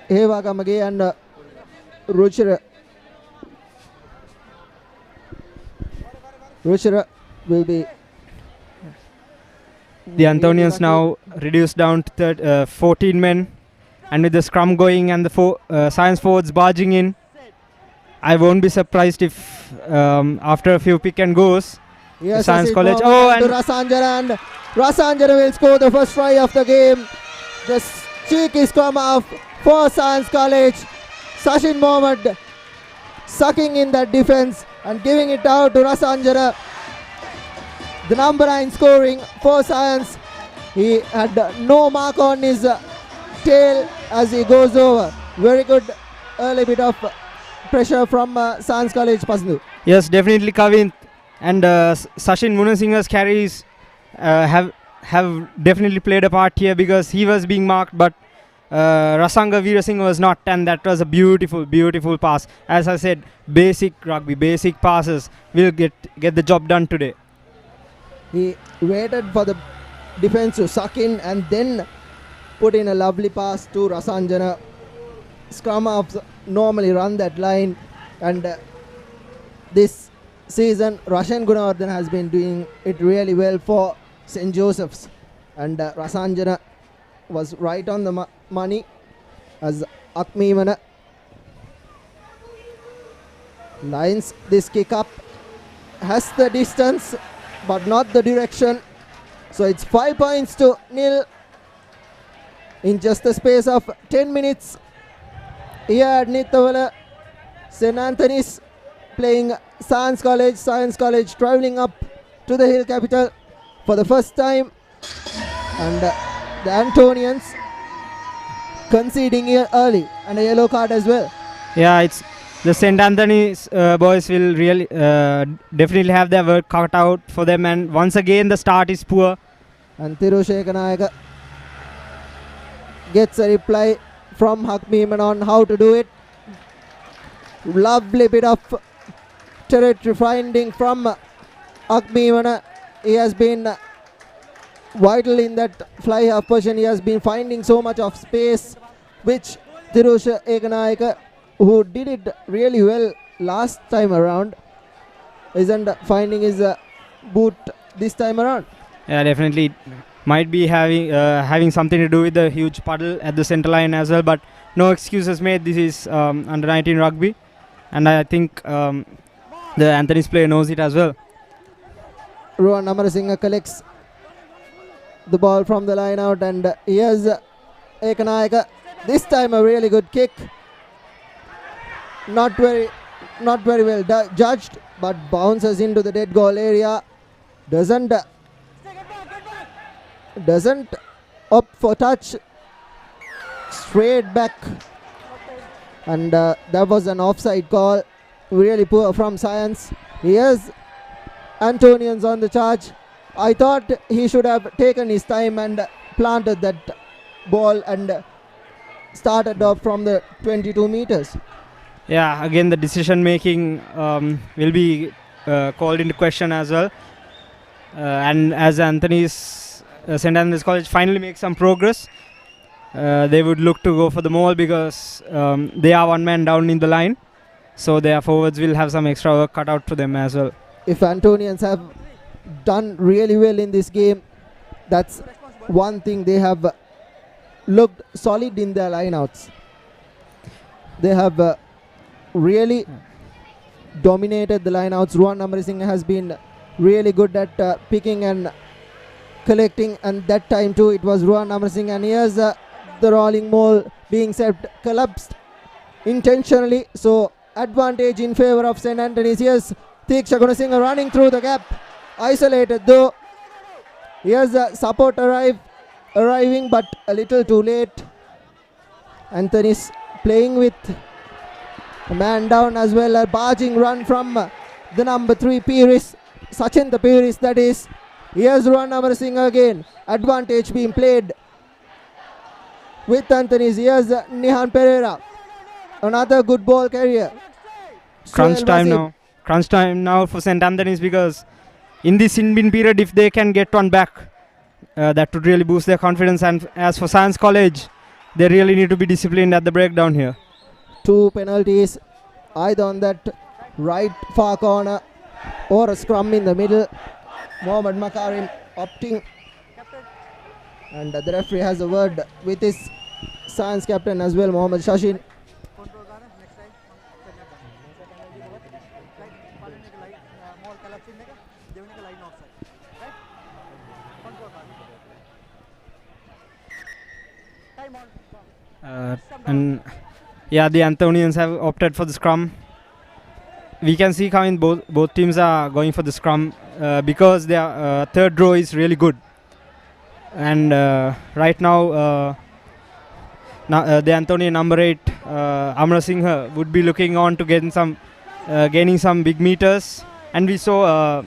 Hevagamage and Ruchira will be. The Antonians now reduced down to 14 men, and with the scrum going and the science forwards barging in, I won't be surprised if after a few pick and goes, yes, Science College. And Rasanjana will score the first try of the game. The cheeky scrum off for Science College. Sachin Mohammed sucking in that defense and giving it out to Rasanjana. The number 9 scoring for Science. He had no mark on his tail as he goes over. Very good early bit of pressure from Science College, Pasnu. Yes, definitely Kavin. And Sachin Munasinghe's carries have definitely played a part here, because he was being marked, but Rasanga Veerasinghe was not, and that was a beautiful, beautiful pass. As I said, basic rugby, basic passes will get the job done today. He waited for the defense to suck in and then put in a lovely pass to Rasanjana. Scrum halves normally run that line, and this season Rashan Gunawardhan has been doing it really well for St. Joseph's, and Rasanjana was right on the money as Akmimana lines this kick up, has the distance but not the direction, so it's 5 points to 0 in just the space of 10 minutes here at Nittawela. St. Anthony's playing Science College travelling up to the hill capital for the first time, and the Antonians conceding here early and a yellow card as well. Yeah, it's the St. Anthony's boys will really definitely have their work cut out for them, and once again the start is poor. And Thiru Shekanayaka gets a reply from Hakmeeman on how to do it. Lovely bit of territory finding from Hakmeeman. He has been vital in that fly half position. He has been finding so much of space, which Thiru Shekanayaka, who did it really well last time around, isn't finding his boot this time around. Yeah, definitely might be having something to do with the huge puddle at the center line as well, but no excuses made. This is under 19 rugby, and I think the Anthony's player knows it as well. Rohan Amarasinghe collects the ball from the line out, and here's Ekanayaka. This time a really good kick. Not very well judged, but bounces into the dead goal area. Doesn't opt for touch. Straight back, and that was an offside call. Really poor from Science. Here's Antonians on the charge. I thought he should have taken his time and planted that ball and started off from the 22 meters. Yeah, again the decision making will be called into question as well. And as St. Anthony's College finally makes some progress, they would look to go for the maul because they are one man down in the line. So their forwards will have some extra work cut out to them as well. If Antonians have done really well in this game, that's one thing. They have looked solid in their lineouts. They have really dominated the lineouts. Ruan Amarasinghe has been really good at picking and collecting, and that time too it was Ruan Amarasinghe. And here's the rolling maul being set, collapsed intentionally. So advantage in favor of St. Anthony's. Here's Tiksha Gunasinghe running through the gap, isolated though. Here's the support arriving, but a little too late. Anthony's playing with a man down as well. A barging run from the number 3 Piris, Sachin the Piris that is. Here's Ruan Amarasinghe again. Advantage being played with Anthony's. Here's Nihan Pereira, another good ball carrier. Crunch time now for St. Anthony's, because in this in-bin period, if they can get one back, that would really boost their confidence. And as for Science College, they really need to be disciplined at the breakdown here. 2 penalties, either on that right far corner or a scrum in the middle. Mohammad Makarim opting, and the referee has a word with his Science captain as well, Mohammad Shashin. And yeah, the Anthonians have opted for the scrum. We can see how both teams are going for the scrum because their third row is really good. And right now, the Anthonian number 8, Amarasinghe, would be looking on to gaining some big meters. And we saw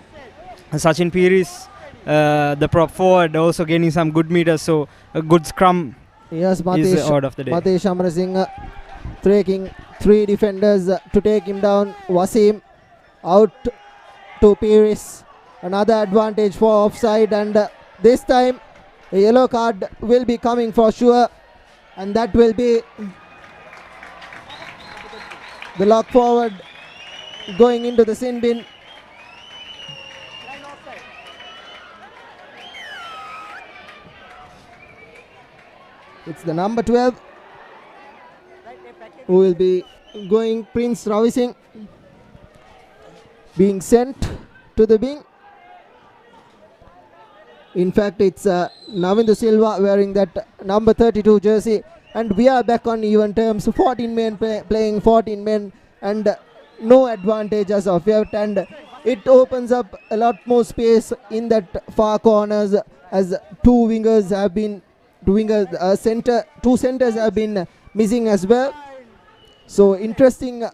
Sachin Piris, the prop forward, also gaining some good meters. So a good scrum is the order of the day. Matesh Amarasinghe taking 3 defenders to take him down. Wasim out to Piris. Another advantage for offside, and this time a yellow card will be coming for sure, and that will be the lock forward going into the sin bin. It's the number 12 who will be going, Prince Ravi Singh, being sent to the wing. In fact, it's Navindu Silva wearing that number 32 jersey, and we are back on even terms. 14 men playing 14 men, and no advantage as of yet, and it opens up a lot more space in that far corners as two centers have been missing as well. So interesting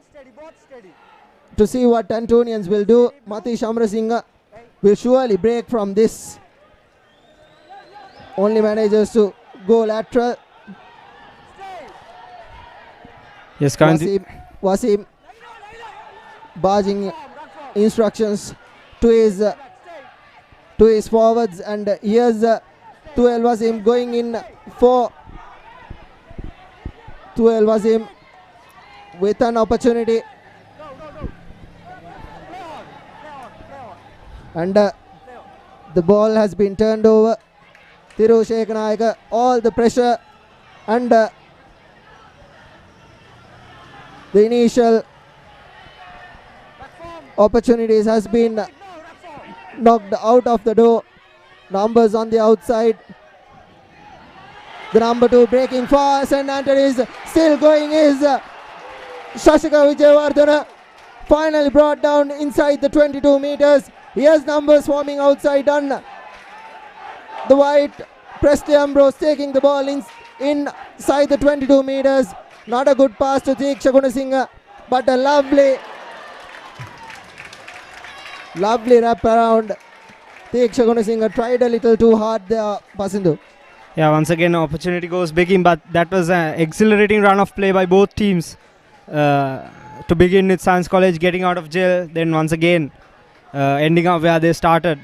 to see what Antonians will do. Matesh Amarasinghe will surely break from this. Only manages to go lateral. Yes, Wasim barging instructions to his forwards, and here's Tuel Wasim going in for Tuel Wasim with an opportunity, and the ball has been turned over. Thiru Shekanayaka, all the pressure and the initial opportunities has been knocked out of the door. Numbers on the outside. The number 2 breaking fast, and Anthony is still going is Shashika Vijayawardena, finally brought down inside the 22 meters. Here's numbers forming outside on the white. Presley Ambrose taking the ball inside the 22 meters. Not a good pass to Diksha Gunasinghe, but a lovely Lovely wrap around. Teeksha Gunasinghe tried a little too hard there, Pasindu. Yeah, once again opportunity goes begging, but that was an exhilarating run of play by both teams. To begin with Science College getting out of jail, then once again ending up where they started.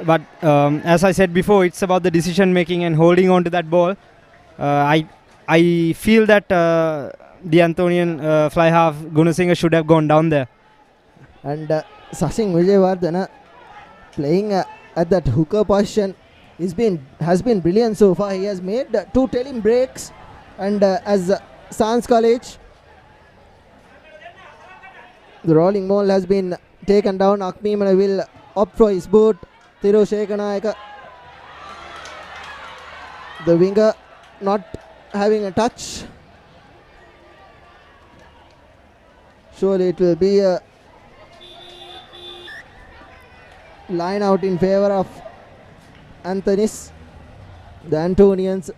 But as I said before, it's about the decision making and holding on to that ball. I feel that the Anthonian fly half Gunasinghe should have gone down there. And Sasing Vijayawardena playing at that hooker position has been brilliant so far. He has made 2 telling breaks, and as Science College, the rolling ball has been taken down. Akmimana will opt for his boot. Thiru Shekanayaka, the winger, not having a touch. Surely it will be a line out in favor of Anthony's. The Antonians,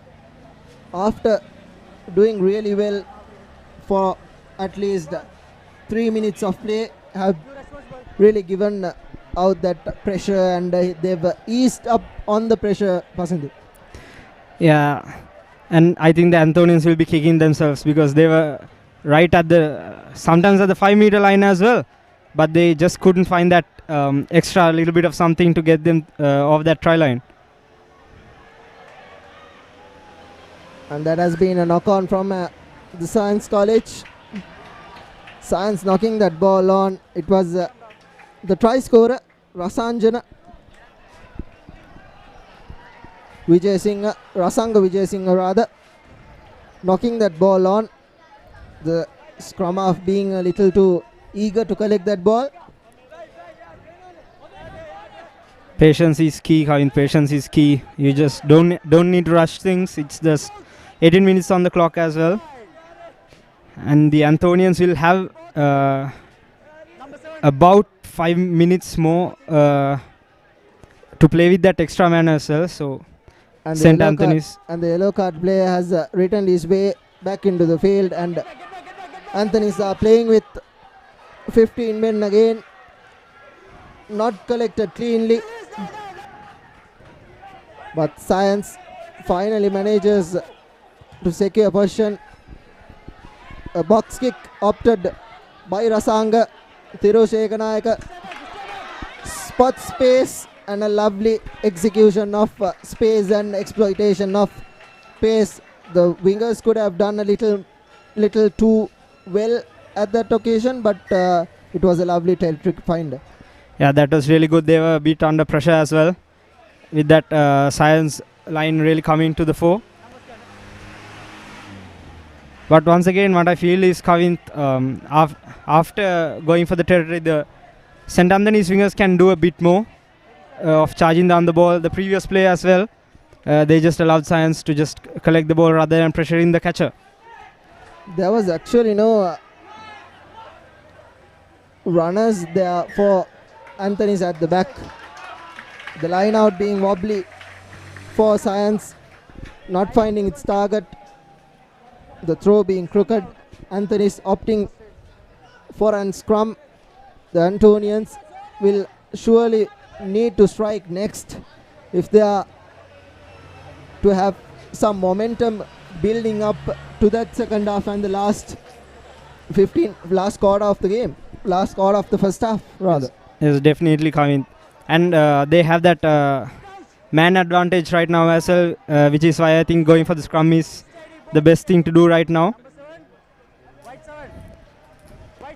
after doing really well for at least 3 minutes of play, have really given out that pressure, and they've eased up on the pressure. Pasindu. Yeah, and I think the Anthonians will be kicking themselves because they were right at sometimes at the 5-meter line as well, but they just couldn't find that extra little bit of something to get them off that try line. And that has been a knock on from the Science College. Science knocking that ball on. It was the try scorer Rasanjana Rasanga Vijay Singh rather, knocking that ball on. The scrum half being a little too eager to collect that ball. Patience is key, Kevin. Patience is key. You just don't need to rush things. It's just 18 minutes on the clock as well. And the Anthonians will have about 5 minutes more to play with that extra man as well. So And St. Anthony's. And the yellow card player has returned his way back into the field, and Anthony's are playing with 15 men again. Not collected cleanly, but Science finally manages to secure possession. A box kick opted by Rasanga. Thiru Shekanayaka spot space, and a lovely execution of space and exploitation of pace. The wingers could have done a little too well at that occasion, but it was a lovely tail trick find. Yeah, that was really good. They were a bit under pressure as well, with that Science line really coming to the fore. But once again, what I feel is Kavin, after going for the territory, the St. Anthony's wingers can do a bit more of charging down the ball. The previous play as well, they just allowed Science to just collect the ball rather than pressuring the catcher. There was actually no runners there for Anthony's at the back. The line out being wobbly for Science, not finding its target. The throw being crooked. Anthony's opting for an scrum. The Antonians will surely need to strike next if they are to have some momentum building up to that second half and the last quarter of the game, last quarter of the first half rather. Yes, definitely coming, and they have that man advantage right now as well, which is why I think going for the scrum is the best thing to do right now.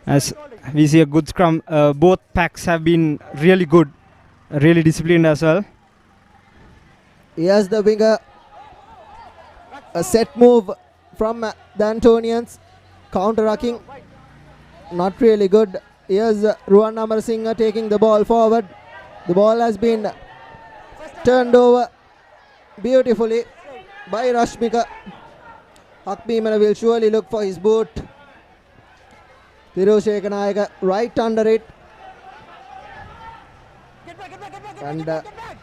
As we see a good scrum, both packs have been really good, really disciplined as well. Here's the winger, a set move from the Antonians, counter-rucking, not really good. Here's Ruan Amarasinghe taking the ball forward. The ball has been turned over beautifully by Rashmika. Akmimana will surely look for his boot. Thiru Shekanayaka right under it. And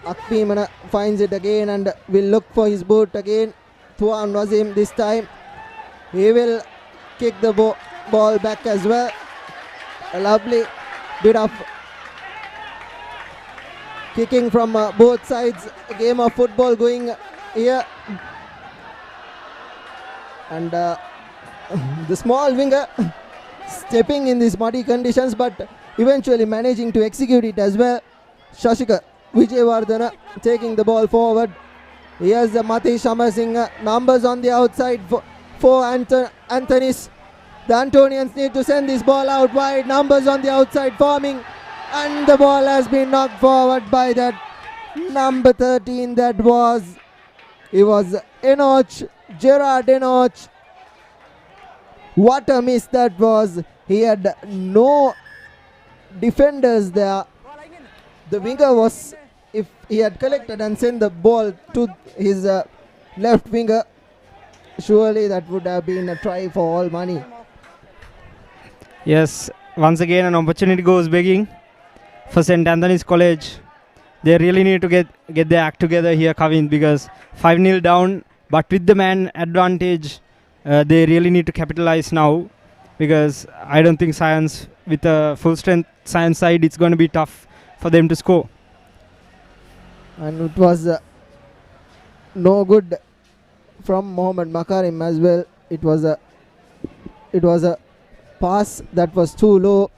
Akmimana finds it again and will look for his boot again. Tuan Wazim this time. He will kick the ball back as well. A lovely bit of Kicking from both sides. A game of football going here. And the small winger stepping in these muddy conditions, but eventually managing to execute it as well. Shashika Vijayawardena taking the ball forward. Here's the Matish Amarasinghe. Numbers on the outside for Anthony's. The Antonians need to send this ball out wide. Numbers on the outside forming. And the ball has been knocked forward by that number 13. It was Enoch, Gerard Enoch. What a miss that was. He had no defenders there. The winger was, if he had collected and sent the ball to his left winger, surely that would have been a try for all money. Yes, once again an opportunity goes begging for St. Anthony's College. They really need to get their act together here, Kavin, because 5-0 down, but with the man advantage, they really need to capitalize now, because I don't think Science, with a full strength Science side, it's going to be tough for them to score. And it was no good from Mohammad Makarim as well. It was a pass that was too low.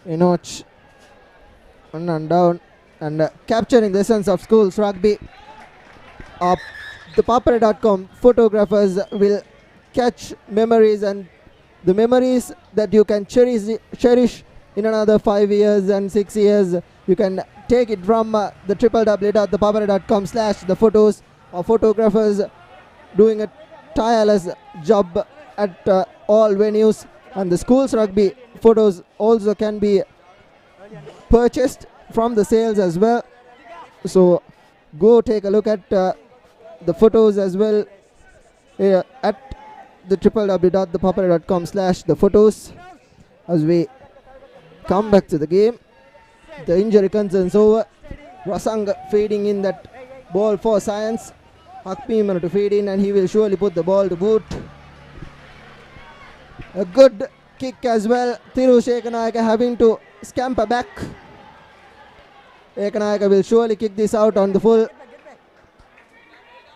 Enoch and down, and capturing the essence of schools rugby. ThePapare.com photographers will catch memories, and the memories that you can cherish in another 5 years and 6 years. You can take it from the www.thepapare.com/the photos, or photographers doing a tireless job at all venues. And the schools rugby photos also can be purchased from the sales as well. So go take a look at the photos as well at the www.thepapare.com/the photos. As we come back to the game, the injury concerns over. Rasang feeding in that ball for Science. Hakpimana to feed in, and he will surely put the ball to boot. A good kick as well. Thiru Shekanayaka having to scamper back. Ekanayaka will surely kick this out on the full,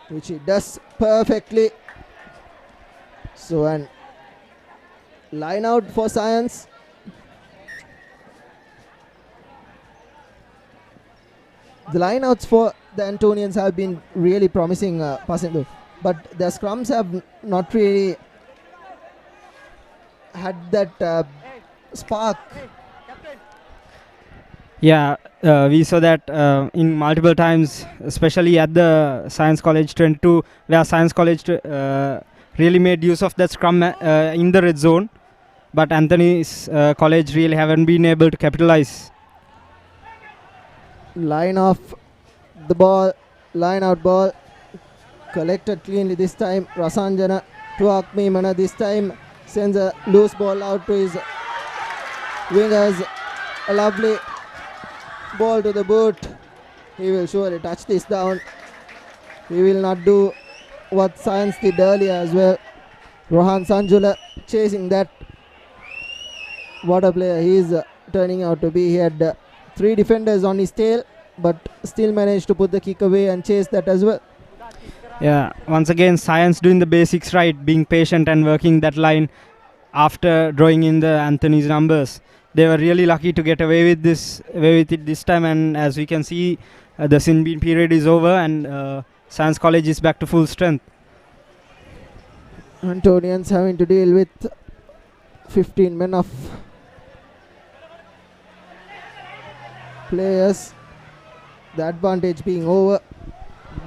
which he does perfectly. So, an line out for Science. The lineouts for the Antonians have been really promising, Pasindu, but their scrums have not really had that spark. Yeah, we saw that in multiple times, especially at the Science College 22, where Science College really made use of that scrum in the red zone, but Anthony's College really haven't been able to capitalize. Line off the ball, line out ball, collected cleanly this time. Rasanjana to Akmimana this time sends a loose ball out to his wingers. A lovely ball to the boot. He will surely touch this down. He will not do what Science did earlier as well. Rohan Sanjula chasing that. What a player he is turning out to be. He had 3 defenders on his tail, but still managed to put the kick away and chase that as well. Yeah, once again Science doing the basics right, being patient and working that line after drawing in the Anthony's numbers. They were really lucky to get away with it this time, and as we can see, the sin bin period is over, and Science College is back to full strength. Antonians having to deal with 15 men of players. The advantage being over.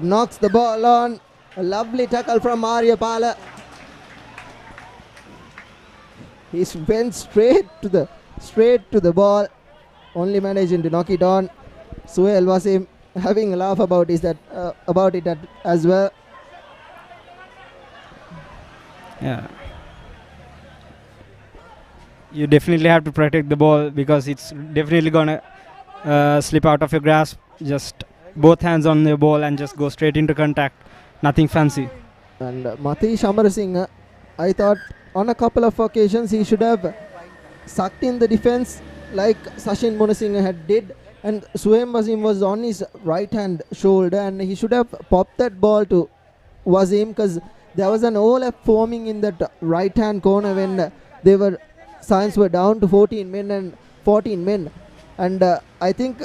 Knocks the ball on. A lovely tackle from Mario Pala. He went straight to the ball, only managing to knock it on. Suhail Wasim having a laugh about it as well. Yeah. You definitely have to protect the ball, because it's definitely gonna slip out of your grasp. Just both hands on the ball and just go straight into contact. Nothing fancy. And Matish Amarasinghe, I thought on a couple of occasions he should have sucked in the defense like Sachin Munasinghe had did, and Suhaim Wasim was on his right hand shoulder, and he should have popped that ball to Wasim, because there was an overlap forming in that right hand corner when Science were down to 14 men and 14 men, and I think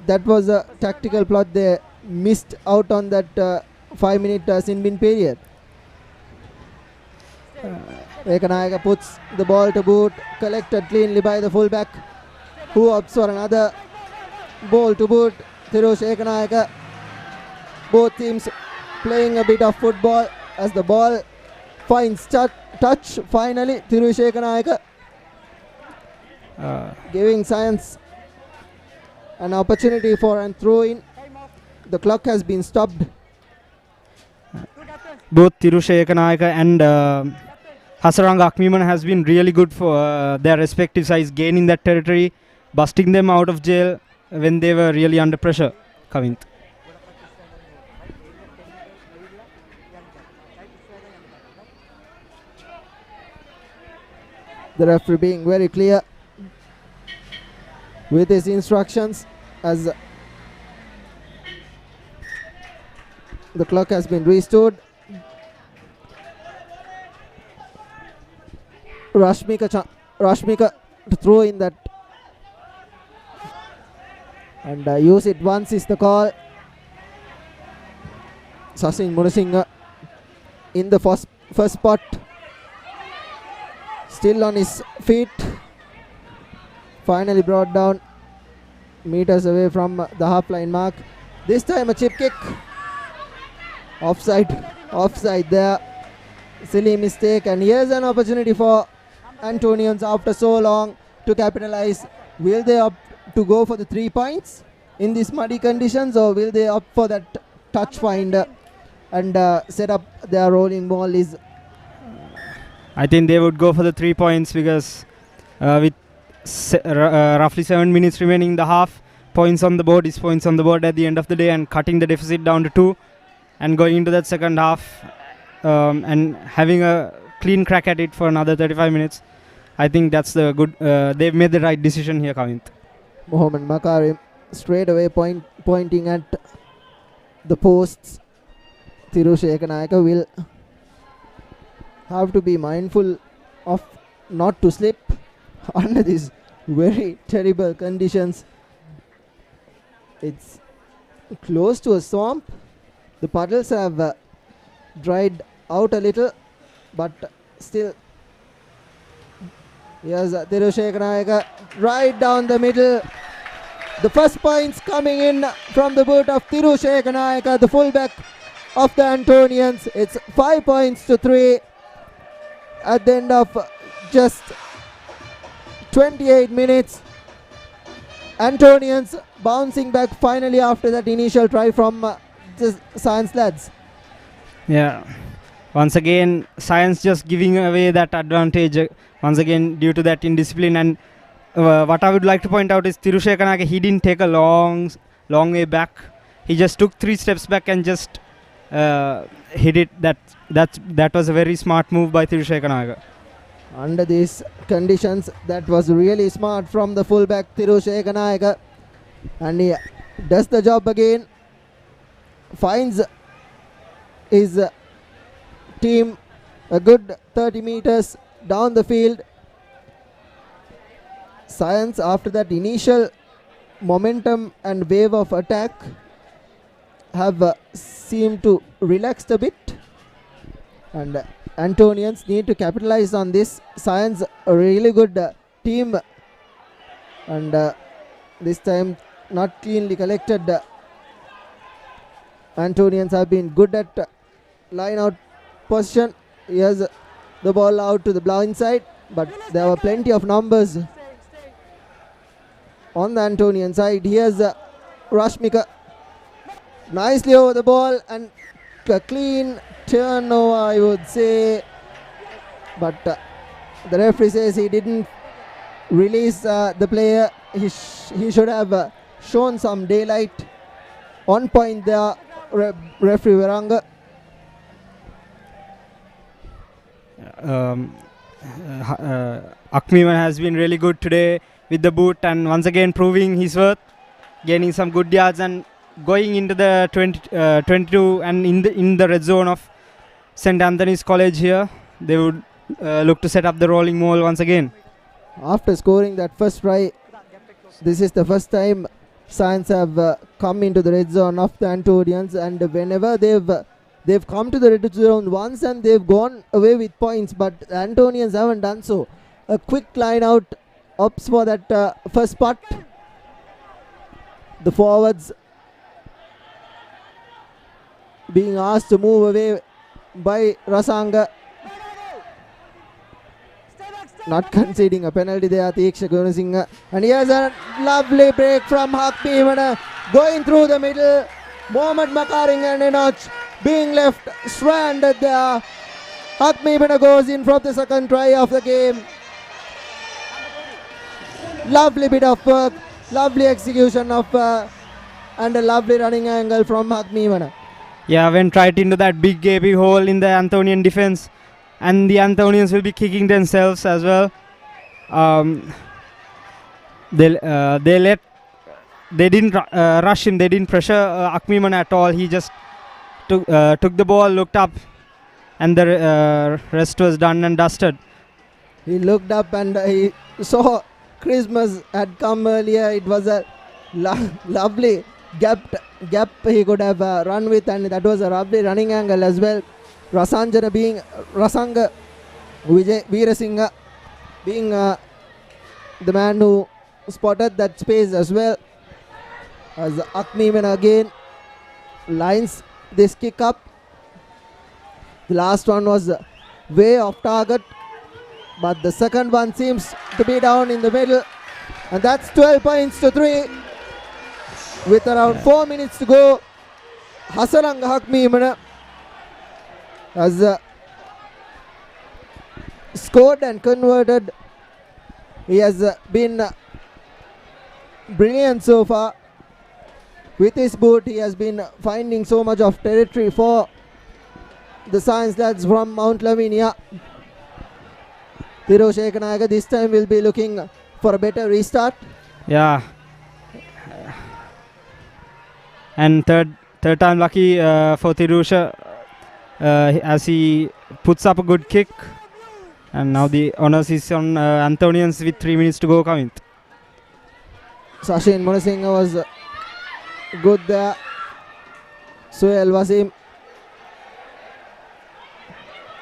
that was a tactical plot. They missed out on that 5-minute sin bin period. Ekanayaka puts the ball to boot, collected cleanly by the fullback, who opts for another ball to boot. Thirush Ekanayaka. Both teams playing a bit of football as the ball finds touch finally. Thirush Ekanayaka giving Science an opportunity for a throw-in. The clock has been stopped. Both Thirush Ekanayaka and Hasaranga Akmiman has been really good for their respective sides, gaining that territory, busting them out of jail when they were really under pressure. Kavint. The referee being very clear with his instructions as the clock has been restored. Rashmika to throw in that and use it once is the call. Sachin Munasinghe in the first spot, still on his feet, finally brought down meters away from the half line mark. This time a chip kick, offside there, silly mistake, and here's an opportunity for Antonians after so long to capitalize. Will they opt to go for the 3 points in these muddy conditions, or will they opt for that touch finder and set up their rolling ball? I think they would go for the 3 points because with roughly 7 minutes remaining in the half, points on the board is points on the board at the end of the day, and cutting the deficit down to 2 and going into that second half and having a clean crack at it for another 35 minutes. I think that's the good. They've made the right decision here, Kavint. Mohammad Makarim straight away pointing at the posts. Thirush Ekanayaka will have to be mindful of not to slip under these very terrible conditions. It's close to a swamp. The puddles have dried out a little, but still. Yes, Thirush Ekanayaka right down the middle. The first points coming in from the boot of Thirush Ekanayaka, the fullback of the Antonians. It's 5 points to 3 at the end of just 28 minutes. Antonians bouncing back finally after that initial try from the Science lads. Yeah, once again Science just giving away that advantage once again due to that indiscipline. And what I would like to point out is Thirush Ekanayaka, he didn't take a long way back. He just took 3 steps back and just hit it. That was a very smart move by Thirush Ekanayaka. Under these conditions, that was really smart from the fullback Thirush Ekanayaka, and he does the job again. Finds his team a good 30 meters down the field. Science, after that initial momentum and wave of attack, have seemed to relax a bit, and Antonians need to capitalize on this. Science a really good team, and this time not cleanly collected. Antonians have been good at line out position. Here's the ball out to the blind side, but there were plenty of numbers on the Antonian side. Here's Rashmika nicely over the ball and a clean turnover, I would say, but the referee says he didn't release the player. He should have shown some daylight. On point there, referee Varanga. Akmiman has been really good today with the boot and once again proving his worth. gaining some good yards and going into the 22 and in the red zone of St. Anthony's College here. They would look to set up the rolling maul once again. After scoring that first try, this is the first time Science have come into the red zone of the Antonians, and whenever they've come to the red zone once and they've gone away with points, but the Antonians haven't done so. A quick line out opts for that first putt. The forwards being asked to move away by Rasanga. Not conceding a penalty there, Tiksha Gunasinghe. And here's a lovely break from Hakmimana going through the middle. Mohammad Makaring and Enoch being left stranded there. Hakmimana goes in from the second try of the game. Lovely bit of work, lovely execution of and a lovely running angle from Hakmimana. Yeah, went right into that big gaping hole in the Anthonian defense, and the Anthonians will be kicking themselves as well. They didn't rush him. They didn't pressure Hakmimana at all. He just took the ball, looked up, and the rest was done and dusted. He looked up and he saw Christmas had come earlier. It was a lovely gap he could have run with, and that was a lovely running angle as well. Rasanga Veerasinghe being the man who spotted that space as well. As Hakmimana again lines this kick up. The last one was way off target, but the second one seems to be down in the middle, and that's 12 points to 3 with around 4 minutes to go. Hasaranga Hakmimana has scored and converted. He has been brilliant so far. With his boot, he has been finding so much of territory for the Science lads from Mount Lavinia. Thiru Shekanayaka this time will be looking for a better restart. Yeah. And third time lucky for Tirusha as he puts up a good kick. And now the honors is on Anthonians with 3 minutes to go, Kavint. Sachin Munasinghe was good there. Suhail Wasim.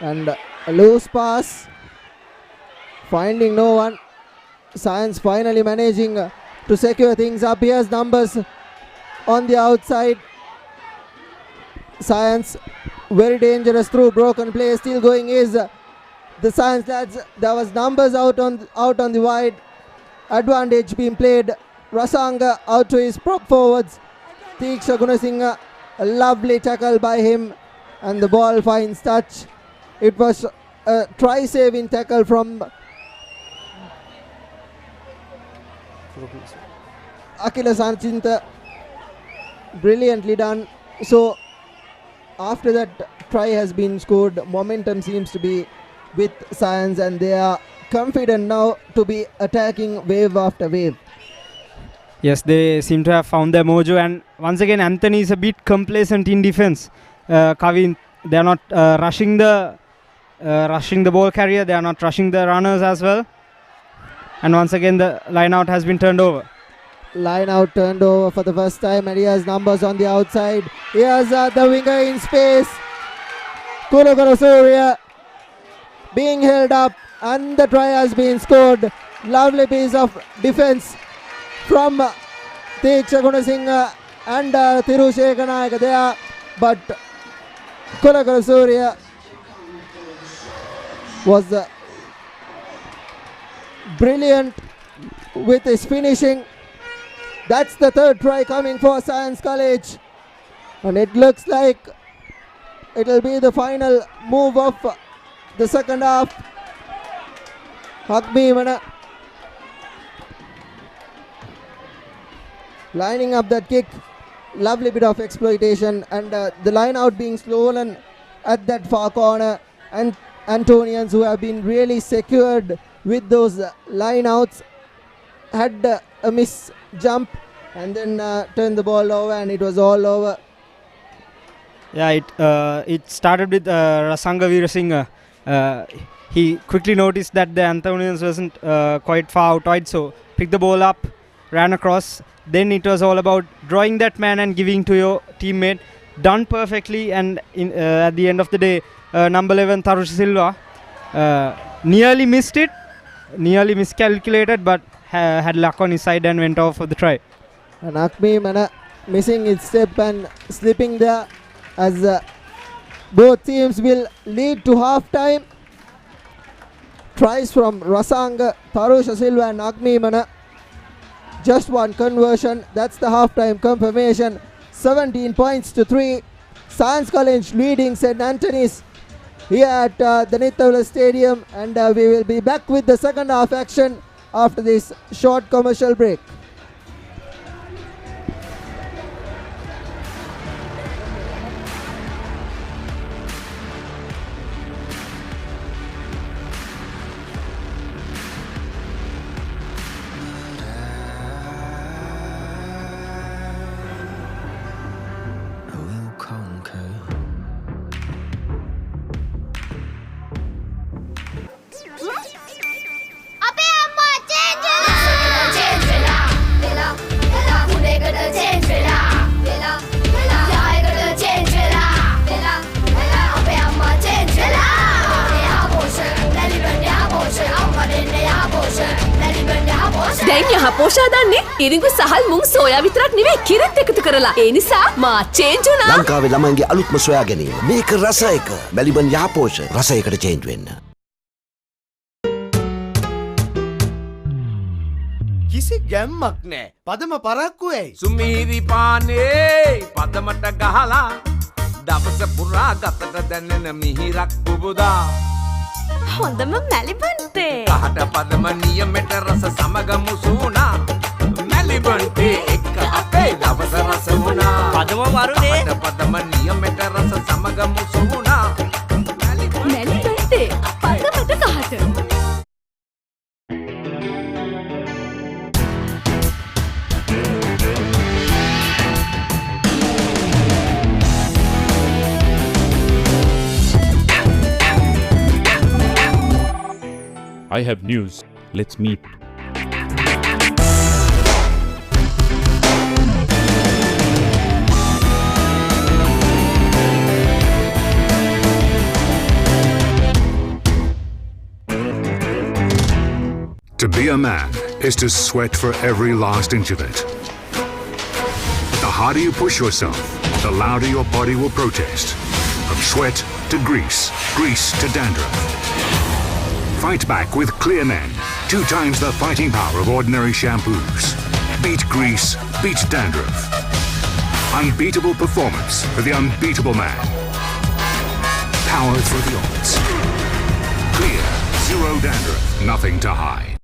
And a loose pass. Finding no one. Science finally managing to secure things up. Here's numbers on the outside. Science very dangerous through broken play. Still going is the Science lads. There was numbers out on the wide. Advantage being played. Rasanga out to his prop forwards. Tiksha Gunasinghe, a lovely tackle by him, and the ball finds touch. It was a try saving tackle from Akila Sanchinta. Brilliantly done. So after that try has been scored, momentum seems to be with Science, and they are confident now to be attacking wave after wave. Yes, they seem to have found their mojo, and once again Anthony is a bit complacent in defense. Kavin, they are not rushing the ball carrier, they are not rushing the runners as well. And once again the line out has been turned over. Line out turned over for the first time, and he has numbers on the outside. He has the winger in space. Kulakara Surya being held up, and the try has been scored. Lovely piece of defense from Tiksha Gunasinghe and Thiru Shekanayaka there, but Kulakara Surya was brilliant with his finishing. That's the third try coming for Science College, and it looks like it'll be the final move of the second half. Hakmimana lining up that kick. Lovely bit of exploitation, and the line out being stolen at that far corner, and Antonians, who have been really secured with those line outs, had a miss jump, and then turned the ball over, and it was all over. Yeah, it started with Rasanga Veerasinghe. He quickly noticed that the Anthonians wasn't quite far out wide, so picked the ball up, ran across. Then it was all about drawing that man and giving to your teammate. Done perfectly, and at the end of the day, number 11 Tharusha Silva nearly missed it, nearly miscalculated, but had luck on his side and went off for the try. And Akmi Mana missing its step and slipping there, as both teams will lead to half time. Tries from Rasanga, Tharusha Silva and Akmi Mana. Just one conversion. That's the half-time confirmation. 17 points to 3. Science College leading St. Anthony's here at the Nittawela Stadium, and we will be back with the second half action after this short commercial break. දැන් යහපෝෂා දන්නේ ඉරිඟු සහල් මුං soya විතරක් නෙවෙයි කිරිත් එකතු කරලා. ඒ නිසා මා change වුණා. ලංකාවේ ළමයින්ගේ අලුත්ම සොයා ගැනීම. මේක රස එක. මැලිබන් යහපෝෂ රසයකට චේන්ජ් වෙන්න. කිසි ගැම්මක් නෑ. පදම පරක්කු ඇයි? සුමීරි පානේ පදමට ගහලා දවස පුරා ගතට දැනෙන මිහිරක් පුබුදා. හොඳම මැලිබන් තේ. කහට පදම නියමෙට රස සමග මුසුණා. මැලිබන් තේ එක්ක අපේ දවස රස වුණා. පදම වරුනේ. කහට පදම නියමෙට රස සමග මුසුණා. මැලිබන් තේ පදමට කහට. I have news. Let's meet. To be a man is to sweat for every last inch of it. The harder you push yourself, the louder your body will protest. From sweat to grease, grease to dandruff. Fight back with Clear Men, 2 times the fighting power of ordinary shampoos. Beat grease, beat dandruff. Unbeatable performance for the unbeatable man. Power through the odds. Clear, 0 dandruff, nothing to hide.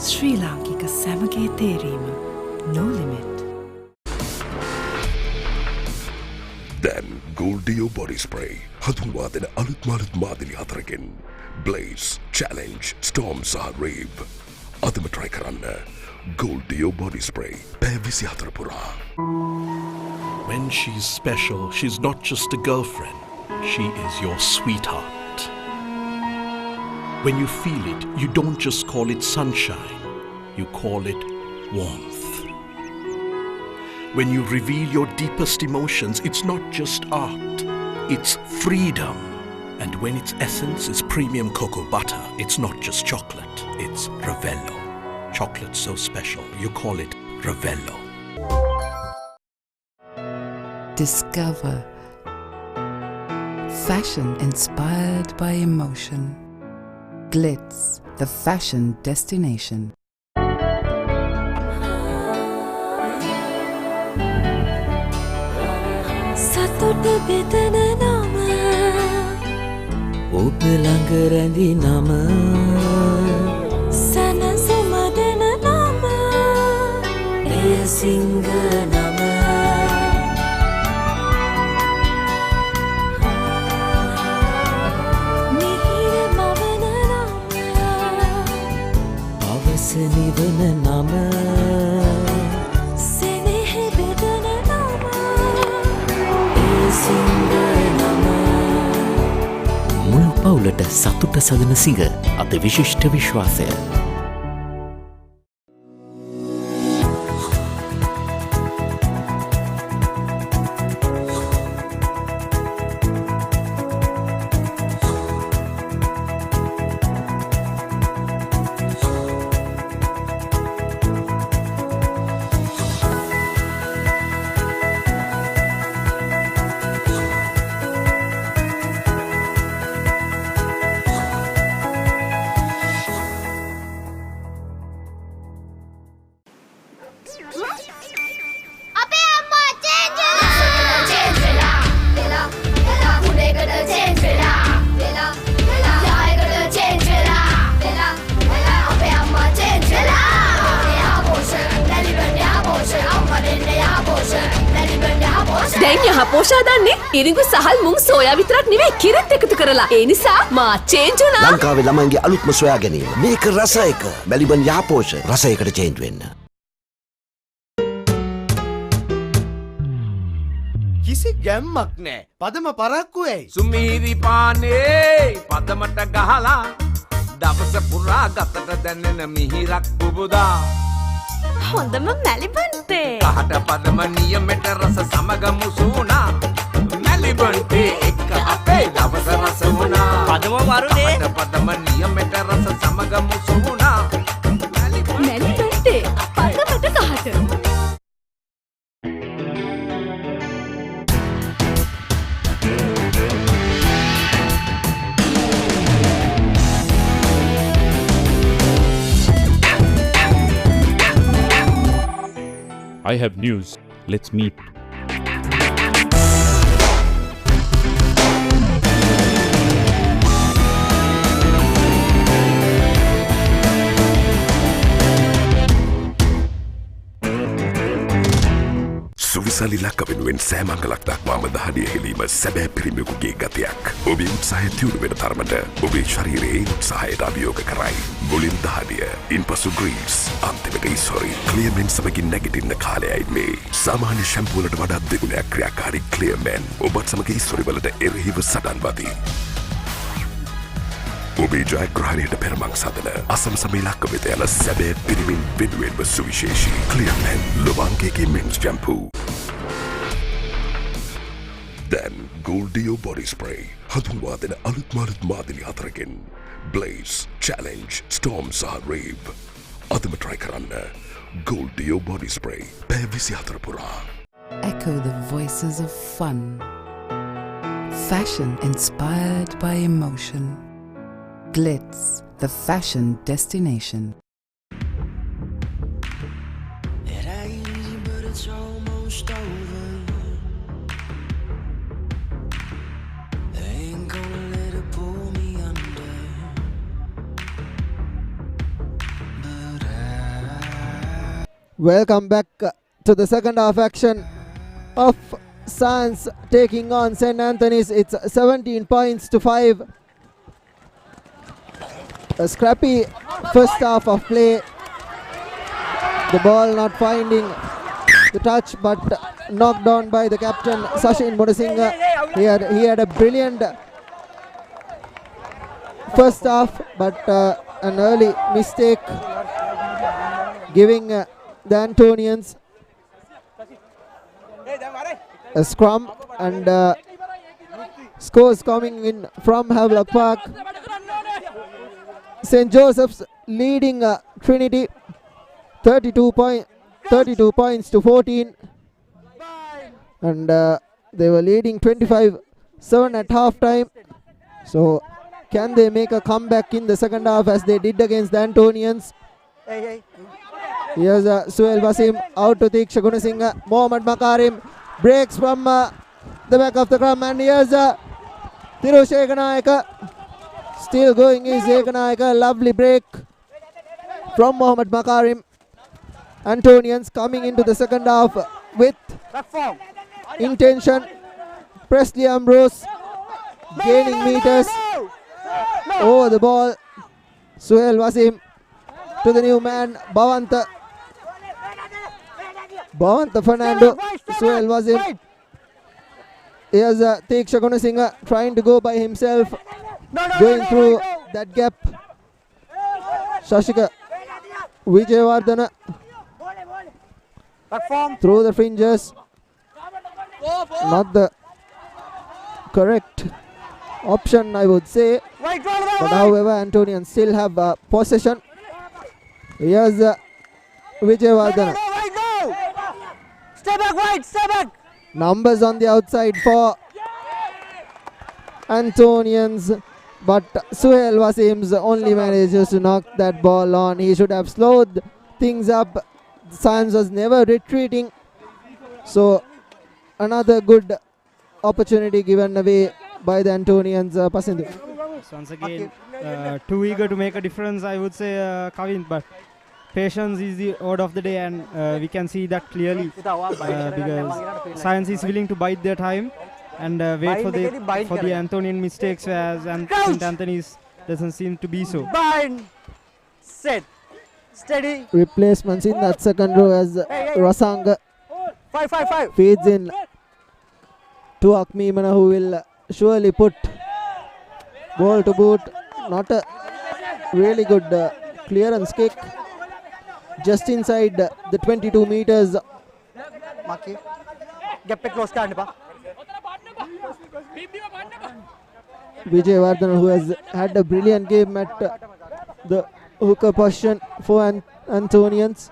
ශ්‍රී ලාංකික සැමගේ තේරීම no limit. දැන් Gold Dio body spray හඳුන්වා දෙන අලුත් මාදිලි 4කින් Blaze, Challenge, Storm සහ Rave. අදම try කරන්න Gold Dio body spray පැය 24 පුරා. When she's special, she's not just a girlfriend. She is your sweetheart. When you feel it, you don't just call it sunshine. You call it warmth. When you reveal your deepest emotions, it's not just art. It's freedom. And when its essence is premium cocoa butter, it's not just chocolate. It's Ravello. Chocolate so special, you call it Ravello. Discover fashion inspired by emotion. Glitz, the fashion destination. සතුට බෙදන නම ඔබ ළඟ රැඳි නම සනසුම දෙන නම එය සිංහ නම පවන නම සෙනෙහ බෙදන නම ඒ සිංගර් නම මුළු පවුලට සතුට සදන සිංග අද විශිෂ්ට විශ්වාසය දැන් යහපෝෂා දන්නේ ඉරිඟු සහල් මුං සෝයා විතරක් නෙවෙයි කිරිත් එකතු කරලා. ඒ නිසා මා චේන්ජ් වුණා. ලංකාවේ ළමයින්ගේ අලුත්ම සොයා ගැනීම. මේක රස එක. මැලිබන් යහපෝෂ රසයකට චේන්ජ් වෙන්න. කිසි ගැම්මක් නෑ. පදම පරක්කු ඇයි? සුමීරි පානේ පදමට ගහලා දවස පුරා ගතට දැනෙන මිහිරක් පුබුදා හොඳම මැලිබන්තේ කහට පදම නියමෙට රස සමග මුසුණා මැලිබන්තේ එක්ක අපේ දවස රස වුණා පදම වරුනේ කහට පදම නියමෙට රස සමග මුසුණා මැලිබන්තේ පදමට කහට I have news. Let's meet. සුවිසලි ලක්ක වෙනුවෙන් සෑමංගලක් දක්වාම දහඩිය හෙලීම සැබෑ පිරිමියෙකුගේ ගතියක්. ඔබේ උත්සාහය තියුණු වෙන තරමට ඔබේ ශරීරයේ උත්සාහයට අභියෝග කරයි. මුලින් දහඩිය, ඉන්පසු ග්‍රීස්, අන්තිමට ඉස්හොරි ක්ලියර්මෙන් සමගින් නැගිටින්න කාලයයි මේ. සාමාන්‍ය ෂැම්පූ වලට වඩා දෙගුණයක් ක්‍රියාකාරී ක්ලියර්මෙන් ඔබත් සමග ඉස්හොරි වලට එරෙහිව සටන් වදී. ඔබේ ජයග්‍රහණයට පෙරමං සදන අසමසම ඉලක්ක වෙත යන සැබෑ පිරිමින් වෙනුවෙන්ම සුවිශේෂී ක්ලියර්මෙන් ලොවන්ගේගේ මෙන්ස් shampoo. Then Goldio body spray. හඳුන්වා දෙන අලුත් මාදිලි හතරකින් Blaze, Challenge, Storm සහ Rave. අදම try කරන්න Goldio body spray. පැය 24 පුරා. Echo the voices of fun. Fashion inspired by emotion. Glitz, the fashion destination. It ain't easy, but it's almost over. They ain't gonna let it pull me under. But Welcome back to the second half action of Sans taking on St. Anthony's. It's 17 points to 5. A scrappy first half of play. The ball not finding the touch, but knocked down by the captain Sachin Mudasinga. He had a brilliant first half, but an early mistake giving the Antonians a scrum, and scores coming in from Havelock Park. St. Joseph's leading Trinity 32 points to 14, and they were leading 25-7 at half time. So can they make a comeback in the second half as they did against the Antonians? Here's Suel Wasim out to Diksha Gunasinghe. Mohammad Makarim breaks from the back of the scrum, and here's Thirush Ekanayaka. Still going is Ekanayaka. Lovely break from Mohammad Makarim. Antonians coming into the second half with intention. Presley Ambrose gaining meters over the ball. Suhail Wasim to the new man, Bhavanta Fernando. Suhail Wasim. Here's Teeksha Gunasinghe trying to go by himself, going through that gap. Shashika Vijayawardena through the fringes. Not the correct option, I would say. But however, Antonians still have possession. Here's Vijayawardena. Stay back. Numbers on the outside for Antonians, but Suhail Wasim only manages to knock that ball on. He should have slowed things up. Science was never retreating, so another good opportunity given away by the Antonians. Pasindu. So once again, too eager to make a difference, I would say, Kavin, but patience is the word of the day, and we can see that clearly because Science is willing to bide their time and wait for the Antonian mistakes, whereas St. Anthony's doesn't seem to be so. Bind. Set. Steady. Replacements in that second row as Rasanga 5. feeds in to Akmimana, who will surely put ball to boot. Not a really good clearance kick. Just inside the 22 meters. Vijayawardena, who has had a brilliant game at the hooker position for Antonians,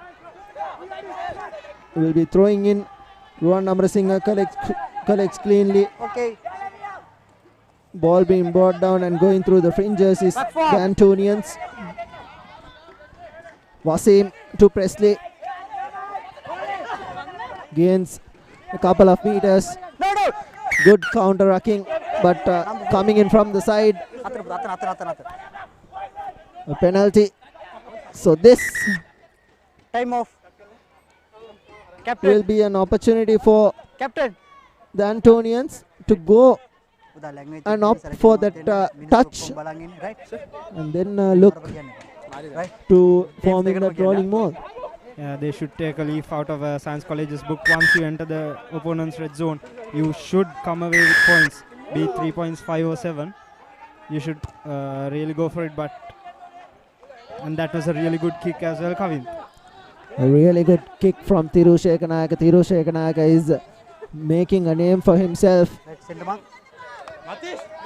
will be throwing in. Ruan Amarasinghe collects cleanly. Okay. Ball being brought down and going through the fringes is the Antonians. Wasim to Presley. Gains a couple of meters. Good counter-rucking, but coming in from the side. A penalty. So this time off. Will be an opportunity for Captain. the Antonians to go and opt for that touch and then look to forming that rolling maul. Yeah, they should take a leaf out of Science College's book. Once you enter the opponent's red zone, you should come away with points, be it 3 points, 5 or 7. You should really go for it, and that was a really good kick as well, Kavin. A really good kick from Thiru Shekanayaka. Thiru Shekanayaka is making a name for himself.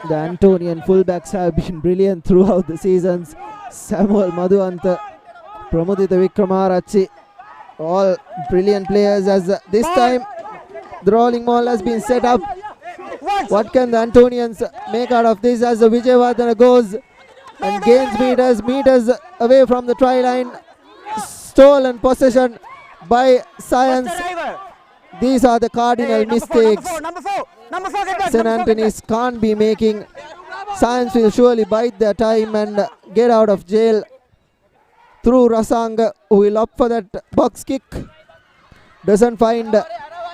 The Antonian fullbacks have been brilliant throughout the seasons. Samuel Madhuanta, Pramudita Vikramarachchi, all brilliant players. As this time the rolling maul has been set up. What can the Antonians make out of this as the Vijayawardena goes and gains meters away from the try line? Stolen possession by Science. These are the cardinal mistakes St. Anthony's can't be making. Science will surely bide their time and get out of jail through Rasanga, who will opt for that box kick. Doesn't find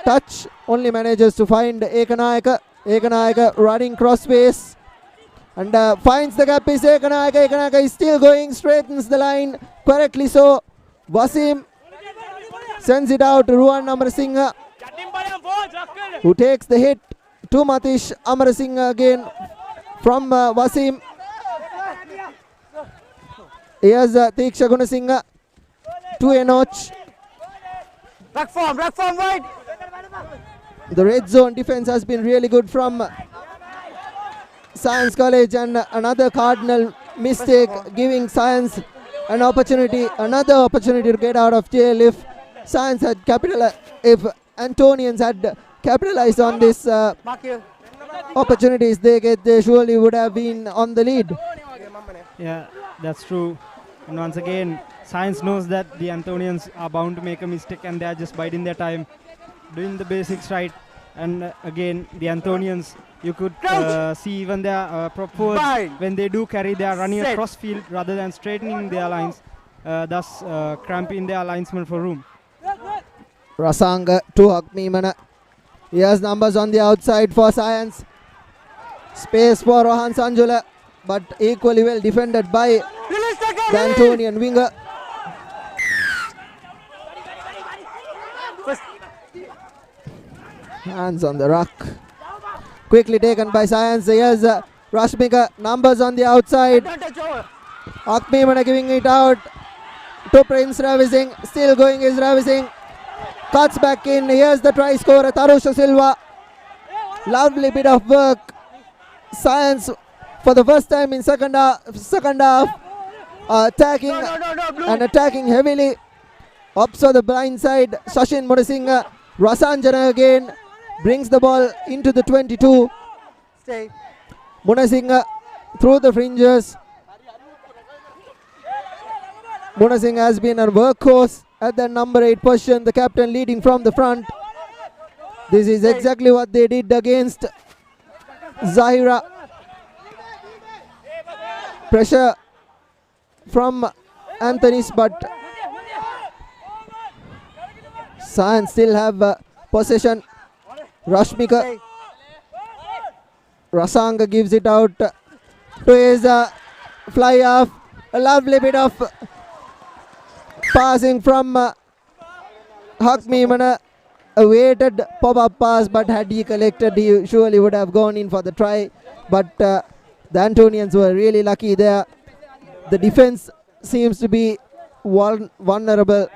touch, only manages to find Ekanayaka. Ekanayaka running crossways and finds the gap is Ekanayaka. Ekanayaka is still going, straightens the line correctly so. Wasim sends it out to Ruan Amarasinghe, who takes the hit to Matish Amarasinghe again from Wasim. Here's Teeksha Gunasinghe to Enoch. Back form wide. The red zone defense has been really good from Science College, and another cardinal mistake giving Science another opportunity to get out of jail. If Science had if Antonians had capitalized on this opportunities they surely would have been on the lead. Yeah, that's true. And once again, Science knows that the Antonians are bound to make a mistake, and they are just biding their time, doing the basics right. And again, the Antonians, you could see even their prop forwards, when they do carry, they are running across field rather than straightening their lines, thus cramping their linesmen for room. Rasanga to Akmimana. He has numbers on the outside for Science. Space for Rohan Sanjula, but equally well defended by the Antonian winger. Hands on the ruck. Quickly taken by Science. Here's Rashmika. Numbers on the outside. Akmimana giving it out to Prince Ravi Singh. Still going is Ravi Singh. Cuts back in. Here's the try scorer, Tarusha Silva. Lovely bit of work. Science for the first time in second half attacking heavily. Ups on the blind side. Sachin Murasinghe. Rasanjana again brings the ball into the 22. Stay. Munasinghe through the fringes. Munasinghe has been a workhorse at the number 8 position, the captain leading from the front. This is exactly what they did against Zahira. Pressure from Anthony's, but Science still have possession. Rashmika. Rasanga gives it out to his fly off. A lovely bit of passing from Hakmimana. A weighted pop-up pass, but had he collected, he surely would have gone in for the try. But the Antonians were really lucky there. The defense seems to be vulnerable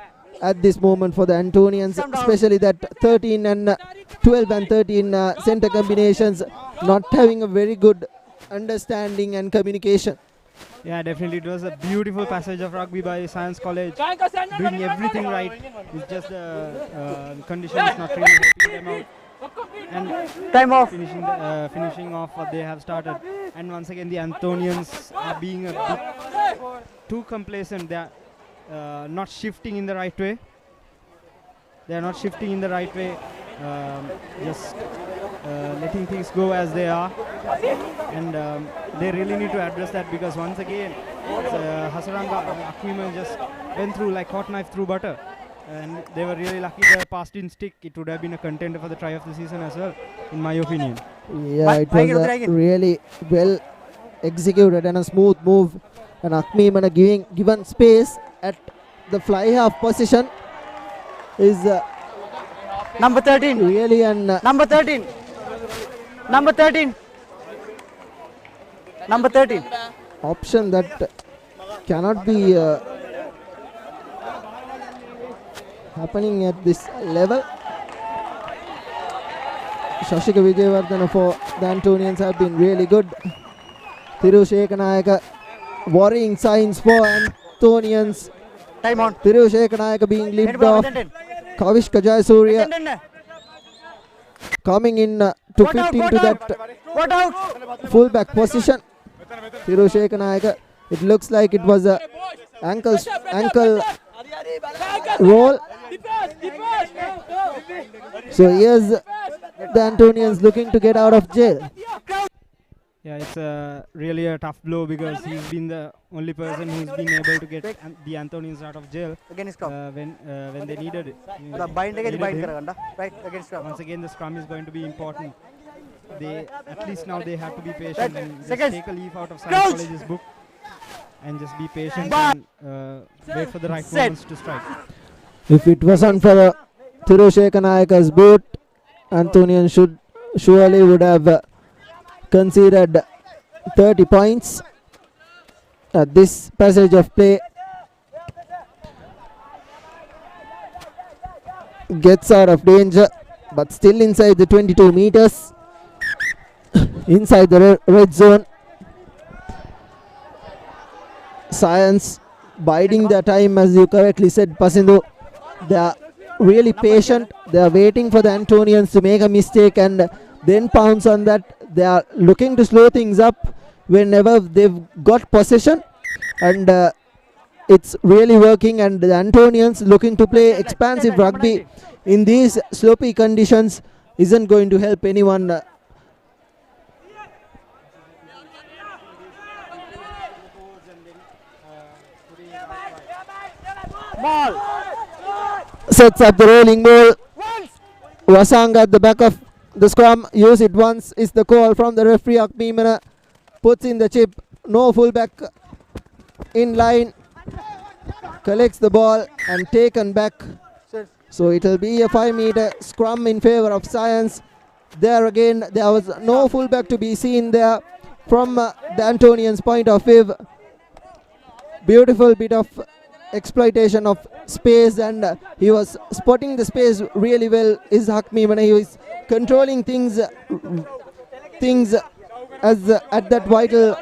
at this moment for the Antonians, especially that 13 and 12 and 13 center combinations not having a very good understanding and communication. Yeah, definitely. It was a beautiful passage of rugby by Science College, doing everything right. It's just the conditions not really helping them out. And time off. Finishing off what they have started. And once again, the Antonians are being a bit too complacent. They are not shifting in the right way. They are not shifting in the right way. Just letting things go as they are. And they really need to address that, because once again, Hasaranga Akmima just went through like hot knife through butter. And they were really lucky they passed in stick. It would have been a contender for the try of the season as well, in my opinion. Yeah, it was a really well executed and a smooth move. And Akmimana given space at the fly half position is number 13. Really number 13. Number 13. Number 13. Option that cannot be happening at this level. Shashika Vijayawardena for the Antonians have been really good. Thiru Shekanayaka worrying signs for Antonians. Time on. Thiru Shekanayaka being limped off. Kavishka Jayasuriya coming in to fit into that fullback position. Thiru Shekanayaka, it looks like it was a ankle roll. So here's the Antonians looking to get out of jail. Yeah, it's really a tough blow, because he's been the only person who's been able to get the Antonians out of jail when they needed it. Right, against once again, the scrum is going to be important. At least now they have to be patient and just take a leaf out of Science College's book and just be patient and wait for the right moments to strike. If it wasn't for Thiru Shekanayaka's boot, Antonian surely would have conceded 30 points at this passage of play. Gets out of danger, but still inside the 22 meters, inside the red zone. Science biding their time, as you correctly said, Pasindu. They are really patient. They are waiting for the Antonians to make a mistake and then pounce on that. They are looking to slow things up whenever they've got possession, and it's really working. And the Antonians looking to play expansive rugby in these sloppy conditions isn't going to help anyone. Sets up the rolling ball. Wasanga at the back of the scrum. Use it once is the call from the referee. Akmimana puts in the chip. No fullback in line. Collects the ball and taken back So it will be a 5-meter scrum in favor of Science. There again, there was no fullback to be seen there from the Antonians' point of view. Beautiful bit of exploitation of space, and he was spotting the space really well. Is Hakmi when he was controlling things as at that vital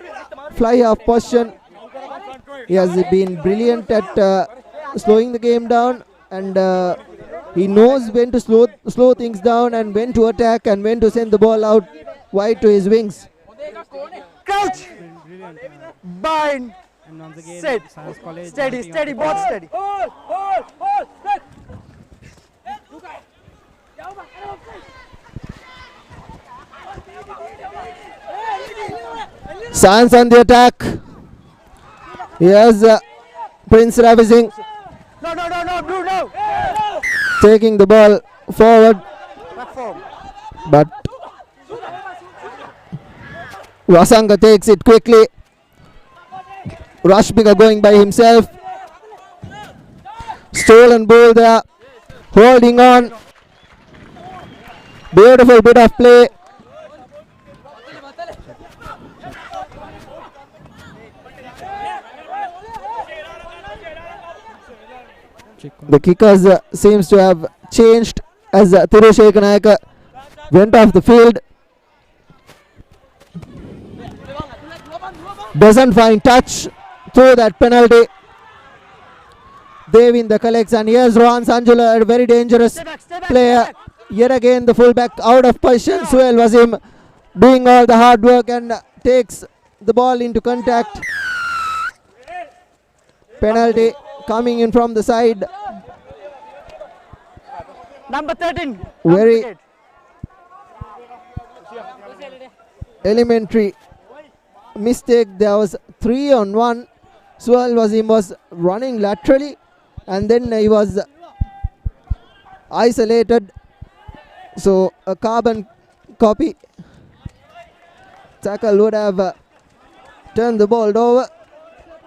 fly half position. He has been brilliant at slowing the game down, and he knows when to slow things down and when to attack and when to send the ball out wide to his wings. Crouch! Bind! And once again, Set! Steady, both steady. Science on the attack. Here's Prince Ravising. No, Blue, no! Taking the ball forward. But Rasanga takes it quickly. Rashbika going by himself. Stolen ball there. Holding on. Beautiful bit of play. The kickers seems to have changed as Thirushekha Nayaka went off the field. Doesn't find touch through that penalty. They win the collects, and here's Rohan Sanjula, a very dangerous player. Yet again the fullback out of position. Suhail Wasim doing all the hard work and takes the ball into contact. Penalty coming in from the side. Number 13. Very elementary mistake. There was 3-on-1. Suhail Wasim was running laterally, and then he was isolated. So a carbon copy tackle would have turned the ball over,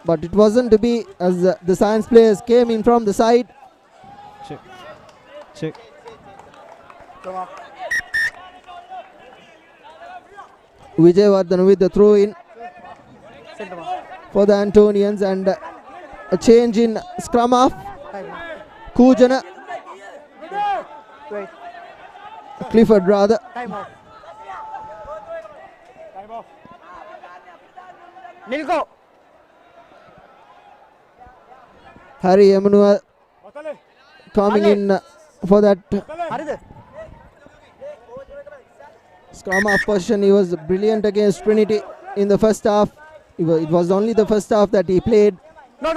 but it wasn't to be, as the Science players came in from the side. Check. Vijayawardena with the throw in for the Antonians, and a change in scrum half. Kujana, Clifford rather. Nilko. Harry Emmanuel coming in for that scrum half position. He was brilliant against Trinity in the first half. It was only the first half that he played. No.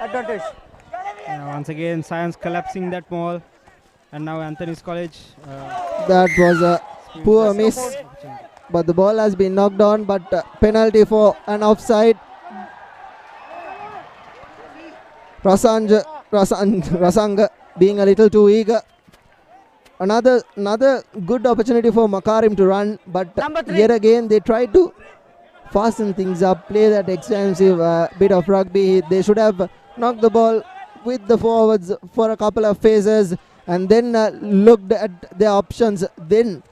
Advantage. Once again, Science collapsing that ball, and now Anthony's College. That was a poor miss, but the ball has been knocked on. But penalty for an offside. Rasanga being a little too eager. Another good opportunity for Makarim to run, but yet again they tried to fasten things up, play that extensive bit of rugby. They should have knocked the ball with the forwards for a couple of phases, and then looked at their options, then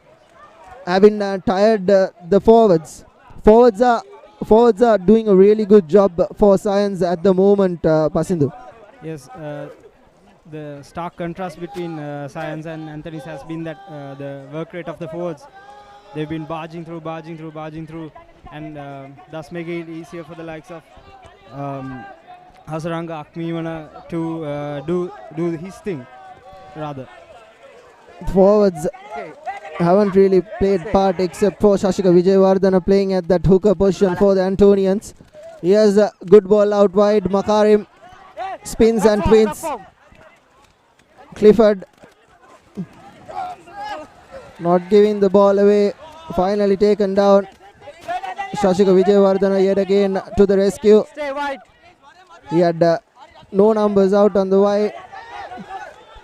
having tired the forwards. Forwards are doing a really good job for Science at the moment, Pasindu. Yes, the stark contrast between Science and Anthony's has been that the work rate of the forwards. They've been barging through, and thus making it easier for the likes of Hasaranga Akmivana to do his thing, rather. Forwards haven't really played part except for Shashika Vijayawardena playing at that hooker position for the Antonians. Here's a good ball out wide. Makarim spins and twins. Clifford not giving the ball away. Finally taken down. Shashika Vijayawardena yet again to the rescue. He had no numbers out on the wide.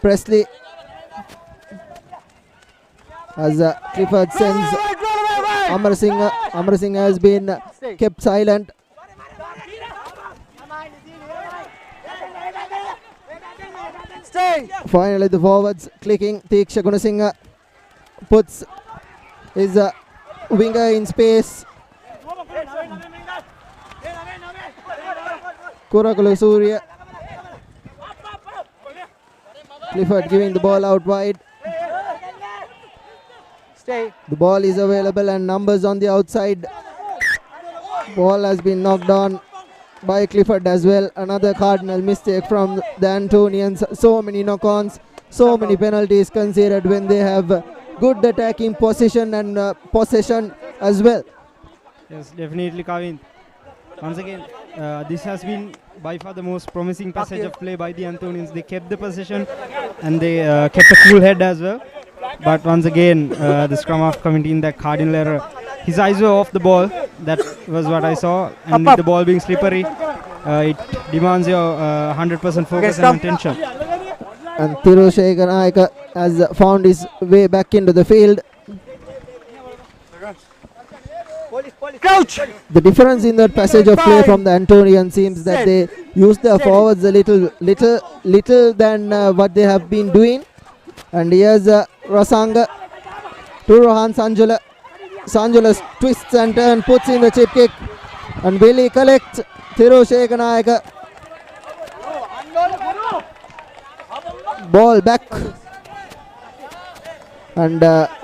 Presley, as Clifford sends Amar Singh. Amar Singh has been kept silent. Stay. Finally, the forwards clicking. Tiksha Gunasinghe puts his winger in space. Kurakulu Surya. Clifford giving the ball out wide. Stay. The ball is available and numbers on the outside. Ball has been knocked on by Clifford as well. Another cardinal mistake from the Antonians. So many knock-ons, so many penalties considered when they have good attacking position and possession as well. Yes, definitely, Kavin. Once again, this has been by far the most promising passage of play by the Antonians. They kept the possession and they kept a cool head as well. But once again, the scrum half committing that cardinal error. His eyes were off the ball. That was what I saw. And with the ball being slippery, it demands your 100% focus and attention. And Thirushekar Naika has found his way back into the field. Crouch. The difference in that passage of play from the Antonian seems that they use their forwards a little than what they have been doing. And here's Rasanga to Rohan Sanjula. Sanjula twists and turns, puts in the chip kick, and Billy collects. Thirushekar Naika. Ball back and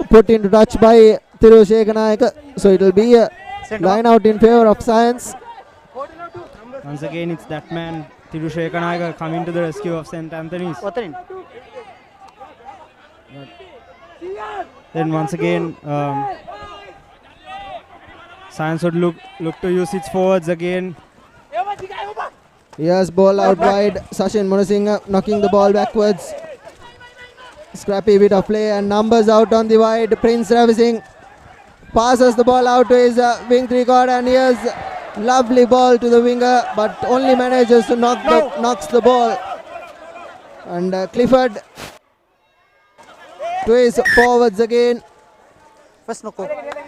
put into touch by Thirushekar Naika. So it will be a line out in favor of Science. Once again, it's that man, Thirushekar Naika, coming to the rescue of St. Anthony's. Then once again, Science would look to use its forwards again. Yes, ball out wide. Sachin Munasinghe knocking the ball backwards. Scrappy bit of play and numbers out on the wide. Prince Ravising passes the ball out to his wing three quarter, and here's lovely ball to the winger, but only manages to knocks the ball. And Clifford to his forwards again.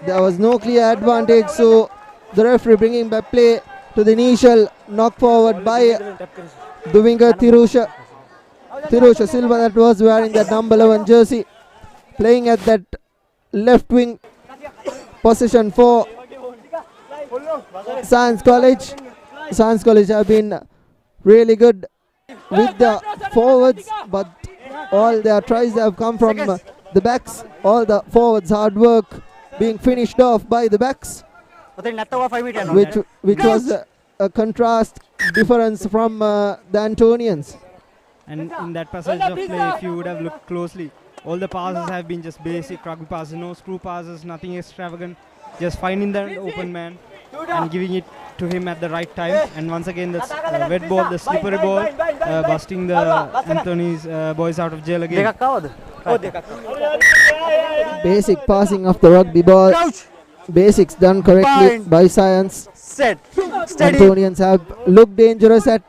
There was no clear advantage, so the referee bringing back play to the initial knock forward by the winger Tirusha Silva, that was wearing that number 11 jersey, playing at that left wing position for Science College. Science College have been really good with the forwards, but all their tries have come from the backs. All the forwards' hard work being finished off by the backs, which was a contrast difference from the Antonians. And in that passage of play, if you would have looked closely, all the passes have been just basic rugby passes, no screw passes, nothing extravagant, just finding the open man and giving it to him at the right time. And once again, the wet ball, the slippery ball, busting the Anthony's boys out of jail again. Basic passing of the rugby ball. Basics done correctly by Science. Antonians have looked dangerous at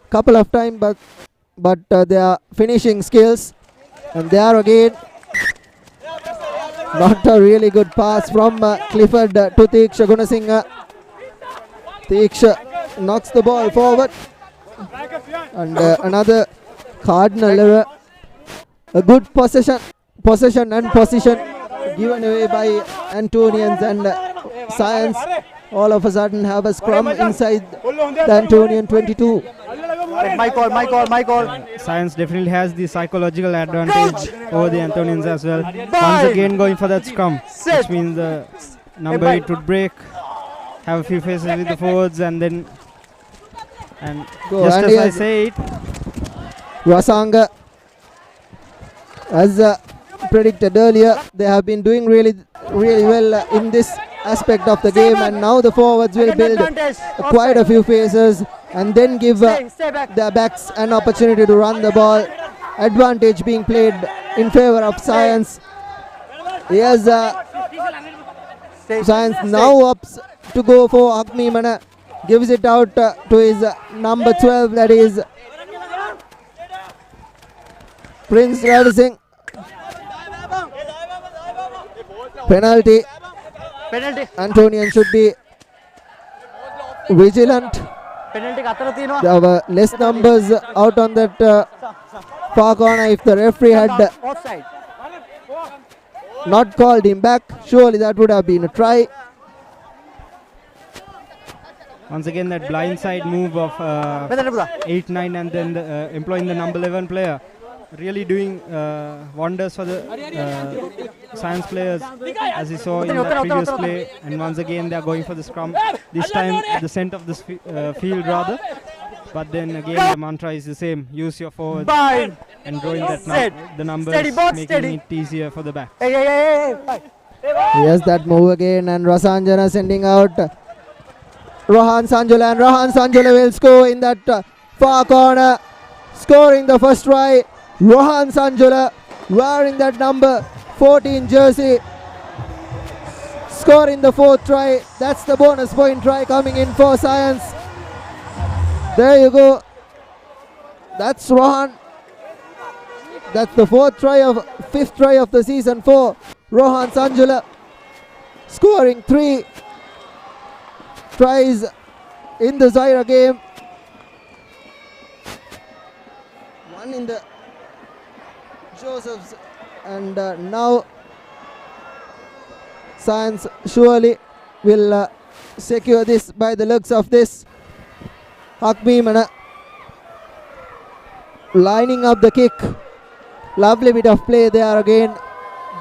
couple of times, but their finishing skills, and there again, not a really good pass from Clifford to Tiksha Gunasinghe. Tiksha knocks the ball forward, and another cardinal error. A good possession and position given away by Antonians, and Science all of a sudden have a scrum inside the Antonian 22. My call. Science definitely has the psychological advantage over the Antonians as well. Once again going for that scrum, which means the number 8 would break, have a few faces with the forwards, and then just as I say it, Rasanga, as predicted earlier, they have been doing really well in this aspect of the game, and now the forwards will build quite a few faces and then give their backs an opportunity to run the ball. Advantage being played in favor of Science. Here's Science now ups to go for Akmi Mana, gives it out to his number 12, that is Prince Ravising. Penalty. Antonian should be vigilant. There were less numbers out on that far corner. If the referee had Offside. not called him back, surely that would have been a try. Once again, that blindside move of 8-9 and then employing the number 11 player. Really doing wonders for the Science players, as you saw in the previous play. And once again, they are going for the scrum. This time at the center of the field rather. But then again, the mantra is the same. Use your forwards and drawing that the numbers, making it easier for the back. Yes, that move again, and Rasanjana sending out Rohan Sanjula, and Rohan Sanjula will score in that far corner, scoring the first try. Rohan Sanjula wearing that number 14 jersey, scoring the fourth try. That's the bonus point try coming in for Science. There you go. That's Rohan. That's the fifth try of the season for Rohan Sanjula, scoring 3 tries in the Zaira game. 1 in the Josephs, and now Science surely will secure this by the looks of this. Hakmeemana lining up the kick. Lovely bit of play there again.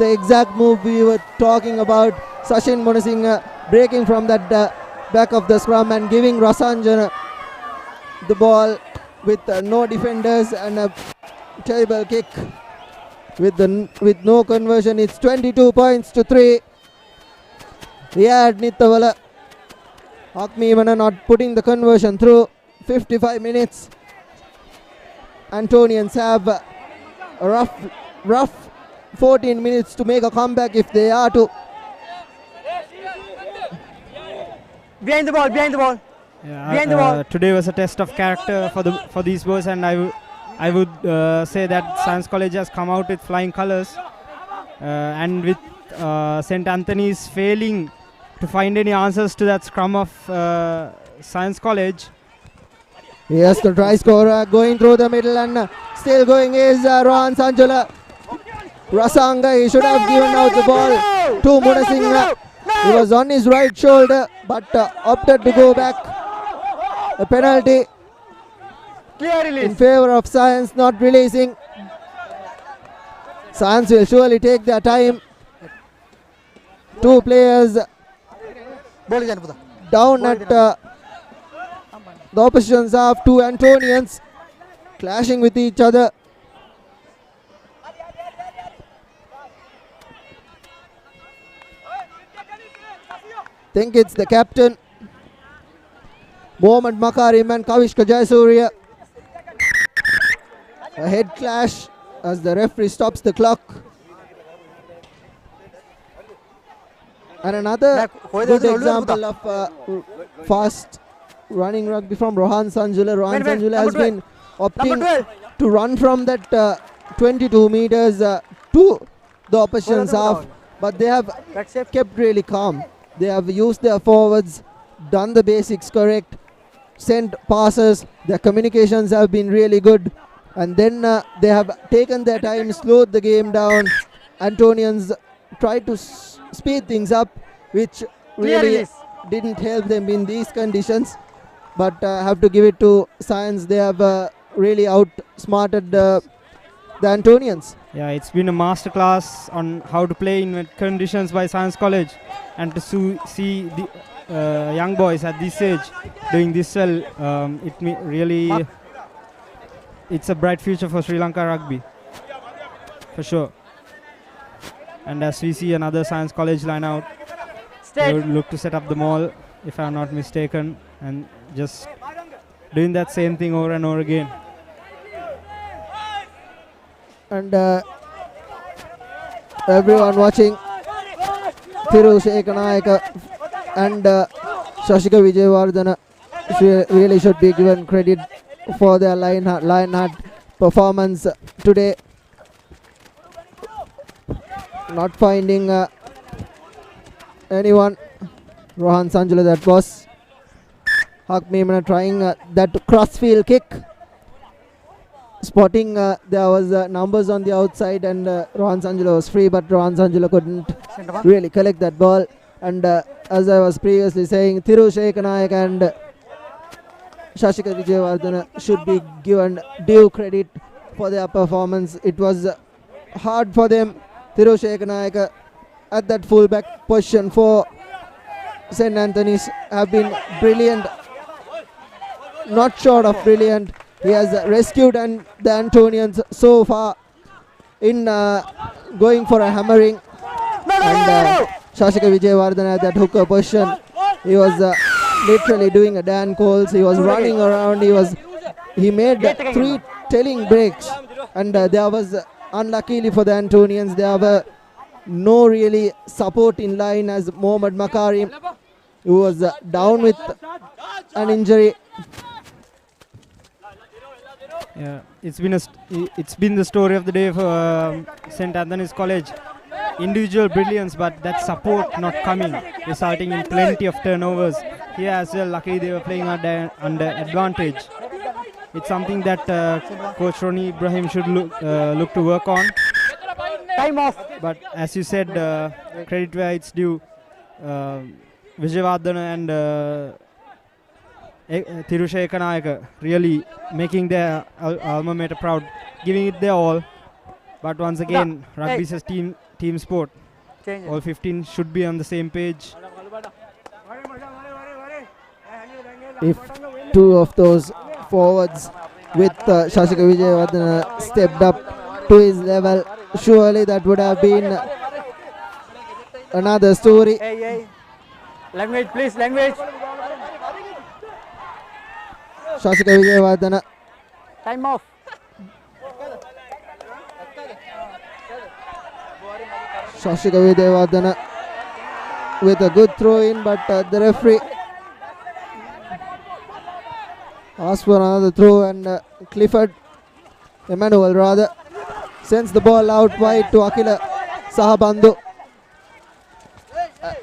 The exact move we were talking about. Sachin Munasinghe breaking from that back of the scrum and giving Rasanjana the ball with no defenders and a terrible kick with no conversion. It's 22 points to 3. Here at Nittawela, Hakmeemana not putting the conversion through. 55 minutes. Antonians have a rough 14 minutes to make a comeback if they are to. Behind the ball. Behind the ball. Today was a test of character for these boys, and I would say that Science College has come out with flying colours, and with St. Anthony's failing to find any answers to that scrum of Science College. Yes, the try scorer going through the middle and still going is Rohan Sanjula. Rasanga, he should have given out the ball to Munasinghe. He was on his right shoulder but opted to go back. A penalty in favor of Science, not releasing. Science will surely take their time. 2 players down at the opposition's half. 2 Antonians clashing with each other. Think it's the captain Mohammad Makarim and Kavishka Jayasuriya. A head clash as the referee stops the clock. And another good example of fast running rugby from Rohan Sanjula. Rohan Sanjula has been opting to run from that 22 meters to the opposition's half, but they have kept really calm. They have used their forwards, done the basics correct, sent passes. Their communications have been really good, and then they have taken their time, slowed the game down. Antonians tried to speed things up, which really didn't help them in these conditions. But I have to give it to Science. They have really outsmarted the Antonians. Yeah, it's been a masterclass on how to play in wet conditions by Science College, and to see the young boys at this age doing this well, really it's a bright future for Sri Lanka rugby, for sure. And as we see another Science College line out, they would look to set up the maul, if I'm not mistaken, and just doing that same thing over and over again. And everyone watching, Thiru Shekanayaka and Shashika Vijayawardena really should be given credit for their line performance today. Not finding anyone. Rohan Sanjula, that was. Hakmeemana trying that crossfield kick. spotting there was numbers on the outside, and Rohan Sanjula was free, but Rohan Sanjula couldn't really collect that ball. And as I was previously saying, Thiru Shekanayak and Shashika Vijayawardena should be given due credit for their performance. It was hard for them. Thiru Shekanayak at that fullback position for St. Anthony's have been brilliant, not short of brilliant. He has rescued and the Antonians so far in going for a hammering. And Shashika Vijayawardena at that hooker position, he was literally doing a Dan Coles. He was running around. He made 3 telling breaks, and there was unluckily for the Antonians, there were no really support in line as Mohammad Makarim, who was down with an injury. Yeah, it's been the story of the day for St. Anthony's College. Individual brilliance, but that support not coming, resulting in plenty of turnovers. Here as well, luckily they were playing under advantage. It's something that Coach Ronnie Ibrahim should look to work on. Time off. But as you said, credit where it's due. Vijayawardena and Thiru Shekanayak really making their alma mater proud, giving it their all. But once again, rugby is a team sport. All 15 should be on the same page. If 2 of those forwards with Shashika Vijayawardena stepped up to his level, surely that would have been another story. Hey. Language, please, language. Shashika Vijayawardena. Time off. Shashika Vijayawardena with a good throw in, but the referee asked for another throw, and Clifford Emmanuel rather sends the ball out wide to Akila Sahabandhu.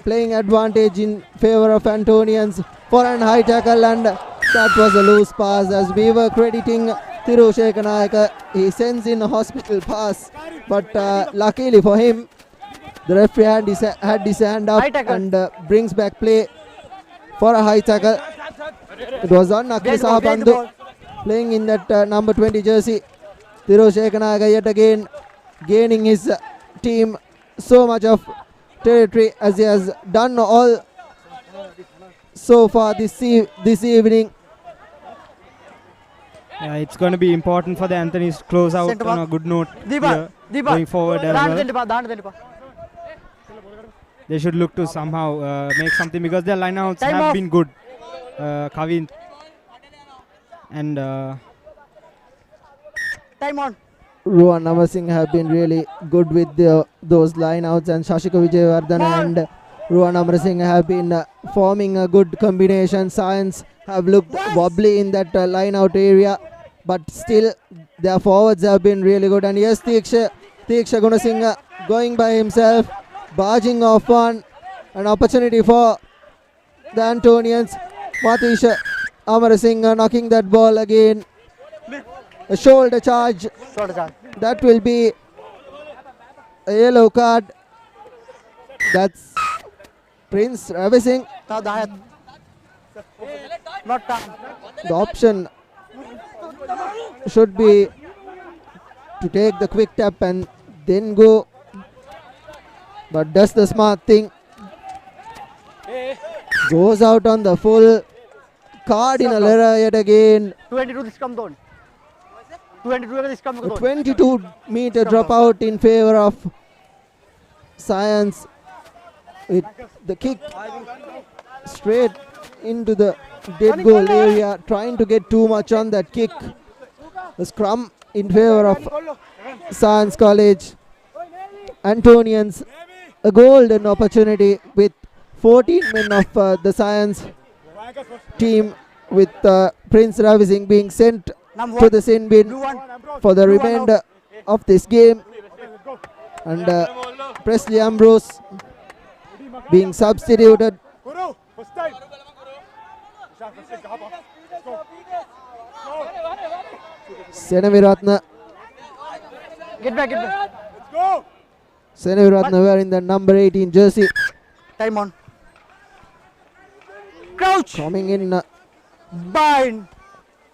Playing advantage in favor of Antonians for an high tackle, and that was a loose pass. As we were crediting Thiru Shekanayak, he sends in a hospital pass, but luckily for him, the referee had his hand up and brings back play for a high tackle. It was on Akila Sahabandhu playing in that number 20 jersey. Thiru Shekanayak yet again gaining his team so much of territory as he has done all so far this evening. Yeah, it's going to be important for the Anthony's to close out on a good note going forward as well. They should look to somehow make something, because their lineouts have been good. Kavin and time on. Rohan Amarasinghe have been really good with those lineouts, and Shashika Vijayawardena and Rohan Amarasinghe have been forming a good combination. Science have looked wobbly in that lineout area, but still their forwards have been really good. And yes, Tiksha Gunasinghe going by himself, barging off on an opportunity for the Antonians. Matisha Amarasinghe knocking that ball again. A shoulder charge. That will be a yellow card. That's Prince Ravi Singh. The option should be to take the quick tap and then go, but does the smart thing. Goes out on the full. Cardinal error yet again. 22 this come down. 22 this come down. 22-meter dropout in favor of Science, with the kick straight into the dead goal area, trying to get too much on that kick. The scrum in favor of Science College. Antonians, a golden opportunity with 14 men of the Science team, with Prince Ravi Singh being sent to the sin bin for the remainder of this game, and Presley Ambrose being substituted. Senaviratna. Get back, get back. Let's go. Senaviratna wearing the number 18 jersey. Time on. Crouch. Coming in. Bind.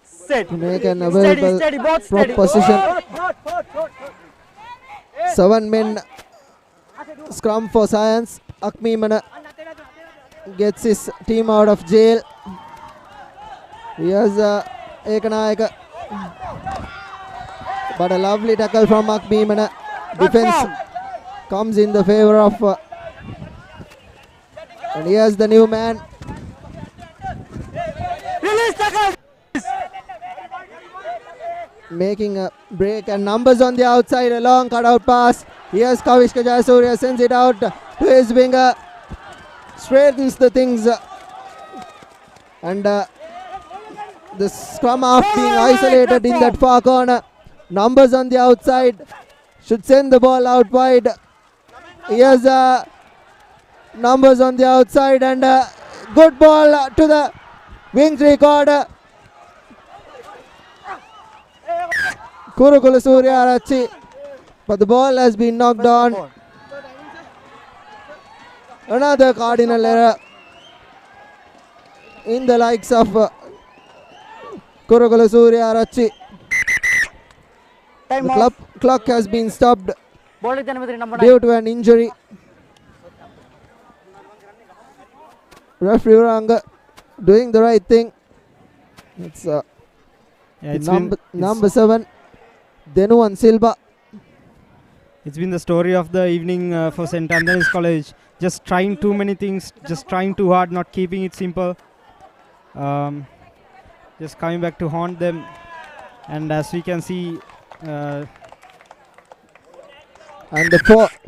Set. To make an available Steady, both prop steady. position. 7 men scrum for Science. Akmi Mana gets his team out of jail. Here's Ekanayaka. But a lovely tackle from Akmi Mana. Defense comes in the favor of. And here's the new man. Release tackle. Making a break and numbers on the outside, a long cutout pass. Here's Kavishka Jayasuriya, sends it out to his winger, straightens the things, and the scrum half being isolated in that far corner. Numbers on the outside, should send the ball out wide. Here's numbers on the outside, and good ball to the wing three-quarter. Kurukula Surya Arachi, but the ball has been knocked on. Another cardinal error in the likes of Kurukula Surya Arachi. The clock has been stopped due to an injury. Referee Ranga doing the right thing. It's number 7. Denuan Silva. It's been the story of the evening for St. Anthony's College. Just trying too many things, just trying too hard, not keeping it simple. Just coming back to haunt them. And as we can see... and the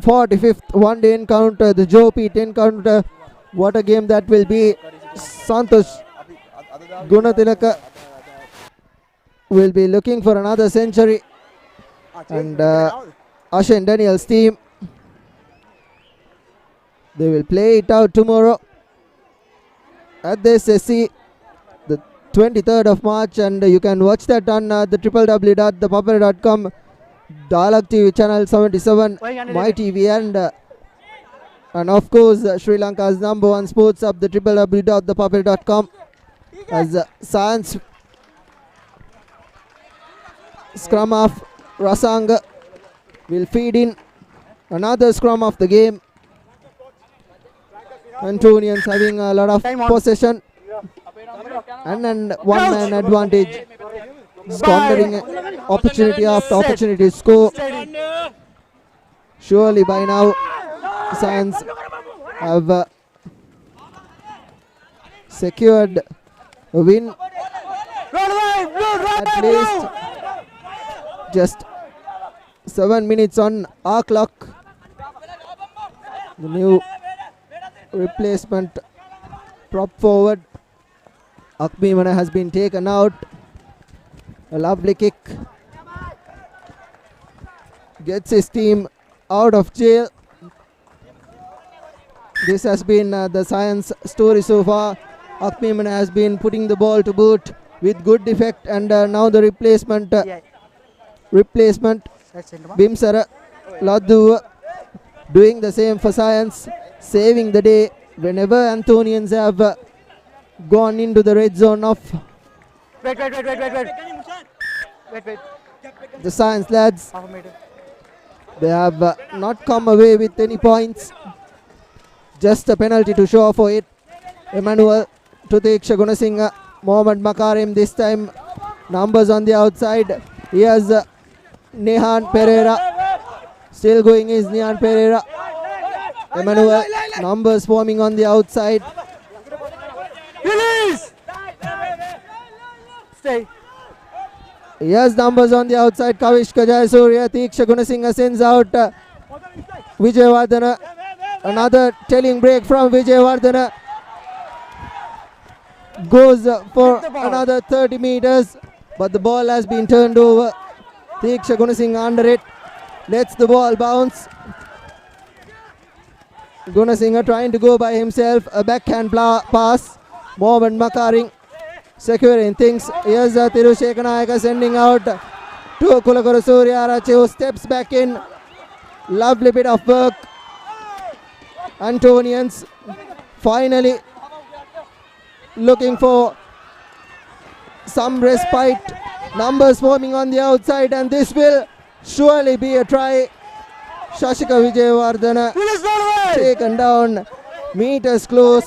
45th one-day encounter, the Joe Pete encounter. What a game that will be. Santosh Gunatilaka will be looking for another century. And Ashen Daniel's team, they will play it out tomorrow at the SSC, the 23rd of March, and you can watch that on the www.thepapare.com, Dialogue TV channel 77, My TV, and of course Sri Lanka's number 1 sports hub, the www.thepapare.com, as Science scrum half Rasanga will feed in another scrum of the game. Antonians having a lot of possession and one-man advantage, squandering opportunity after opportunity to score. Surely by now Science have secured a win, at least. Just 7 minutes on our clock. The new replacement prop forward Akmi Mana has been taken out. A lovely kick. Gets his team out of jail. This has been the Science story so far. Akmi Mana has been putting the ball to boot with good effect, and now the replacement Bimsara Laddu doing the same for Science, saving the day whenever Anthonians have gone into the red zone of the Science lads. They have not come away with any points, just a penalty to show for it. Emmanuel Tutiksha Gunasinghe, Mohammad Makarim this time, numbers on the outside. Here's Nehan Pereira, still going is Nehan Pereira. Emmanuel, numbers forming on the outside. Release! Stay. Yes, numbers on the outside. Kavishka Jayasuriya, Tiksha Gunasinghe sends out Vijayawardena. Another telling break from Vijayawardena. Goes for another 30 meters, but the ball has been turned over. Tiksha Gunasinghe under it, lets the ball bounce. Gunasinghe trying to go by himself, a backhand pass. Mohammad Makaring securing things. Here's Tirushekanayaka sending out to Kulaguru Suryarachi, who steps back in. Lovely bit of work. Antonians finally looking for some respite. Numbers forming on the outside, and this will surely be a try. Shashika Vijayawardena taken down, meters close.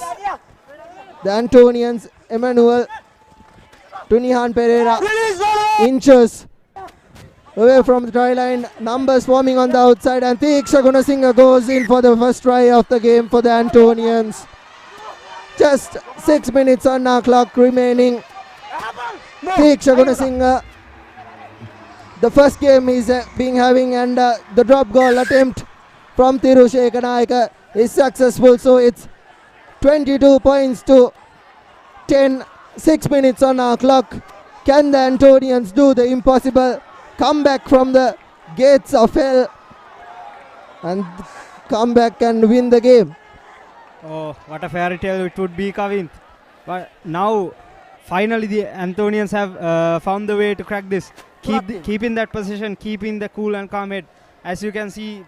The Antonians, Emmanuel Tunihan Pereira, inches away from the try line. Numbers forming on the outside, and Tiksha Gunasinghe goes in for the first try of the game for the Antonians. Just 6 minutes on our clock remaining. Tiksha Gunasinghe, the first game is being having, and the drop goal attempt from Thiru Shekanayaka is successful. So it's 22 points to 10. 6 minutes on our clock. Can the Antonians do the impossible? Come back from the gates of hell and come back and win the game. Oh, what a fairy tale it would be, Kavin. But now, finally, the Antonians have found the way to crack this. Keep in that position, keep in the cool and calm head. As you can see,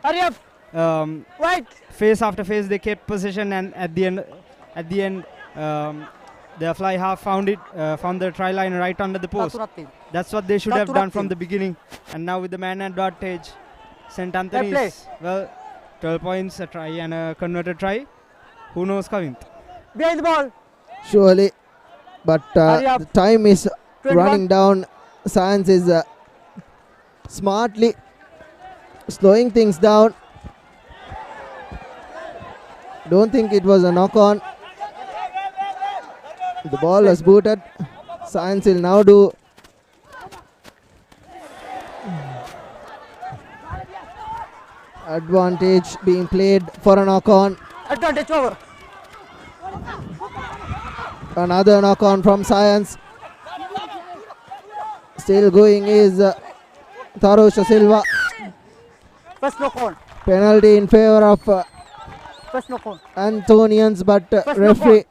phase after phase they kept position, and at the end, the fly half found the try line right under the post. That's what they should have done from the beginning. And now with the man advantage, St. Anthony's, 12 points, a try and a converted try. Who knows, Kavin? Behind the ball. Surely, but the time is running down. Science is smartly slowing things down. Don't think it was a knock-on. The ball was booted. Science will now do advantage being played for a knock-on. Advantage over. Another knock-on from Science. Still going is Tharusha Silva. First knock-on. Penalty in favor of First knock-on. Antonians, but referee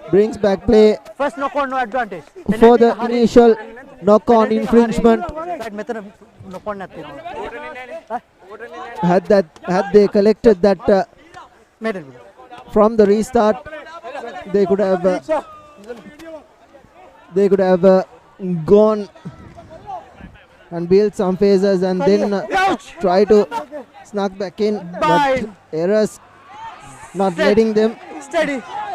brings back play First knock-on, no advantage. for the initial knock-on infringement. Had they collected that from the restart, they could have gone and built some phases and then try to snuck back in, but errors not letting them.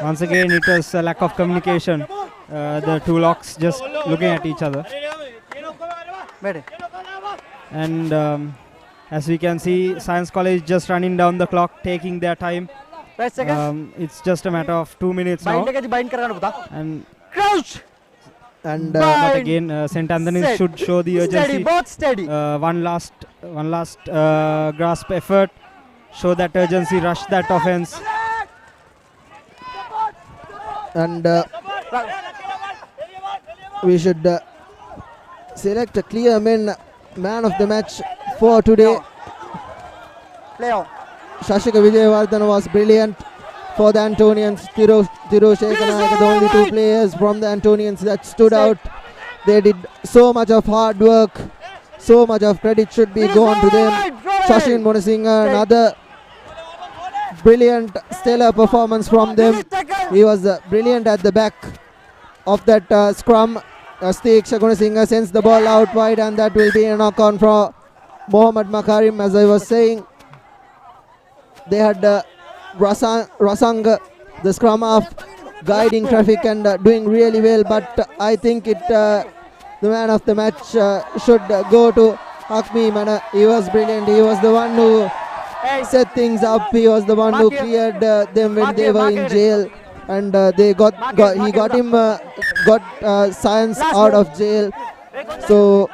Once again, it was a lack of communication. The two locks just looking at each other. And as we can see, Science College just running down the clock, taking their time. It's just a matter of 2 minutes now. And but again, St. Anthony's should show the urgency. One last grasp effort. Show that urgency, rush that offense. And we should select a clear man of the match for today. Shashika Vijayawardena was brilliant for the Antonians. Thiru Shekanayaka, the only two players from the Antonians that stood out. They did so much of hard work. So much of credit should be gone to them. Shashin Munasinghe, another brilliant, stellar performance from them. He was brilliant at the back of that scrum. Tiksha Gunasinghe sends the ball out wide, and that will be a knock-on for Mohammad Makarim. As I was saying, they had Rasang, the scrum half, guiding traffic and doing really well, but I think the man of the match should go to Hakmi Mana. He was brilliant. He was the one who set things up. He was the one who cleared them when they were in jail, and he got Science out of jail. So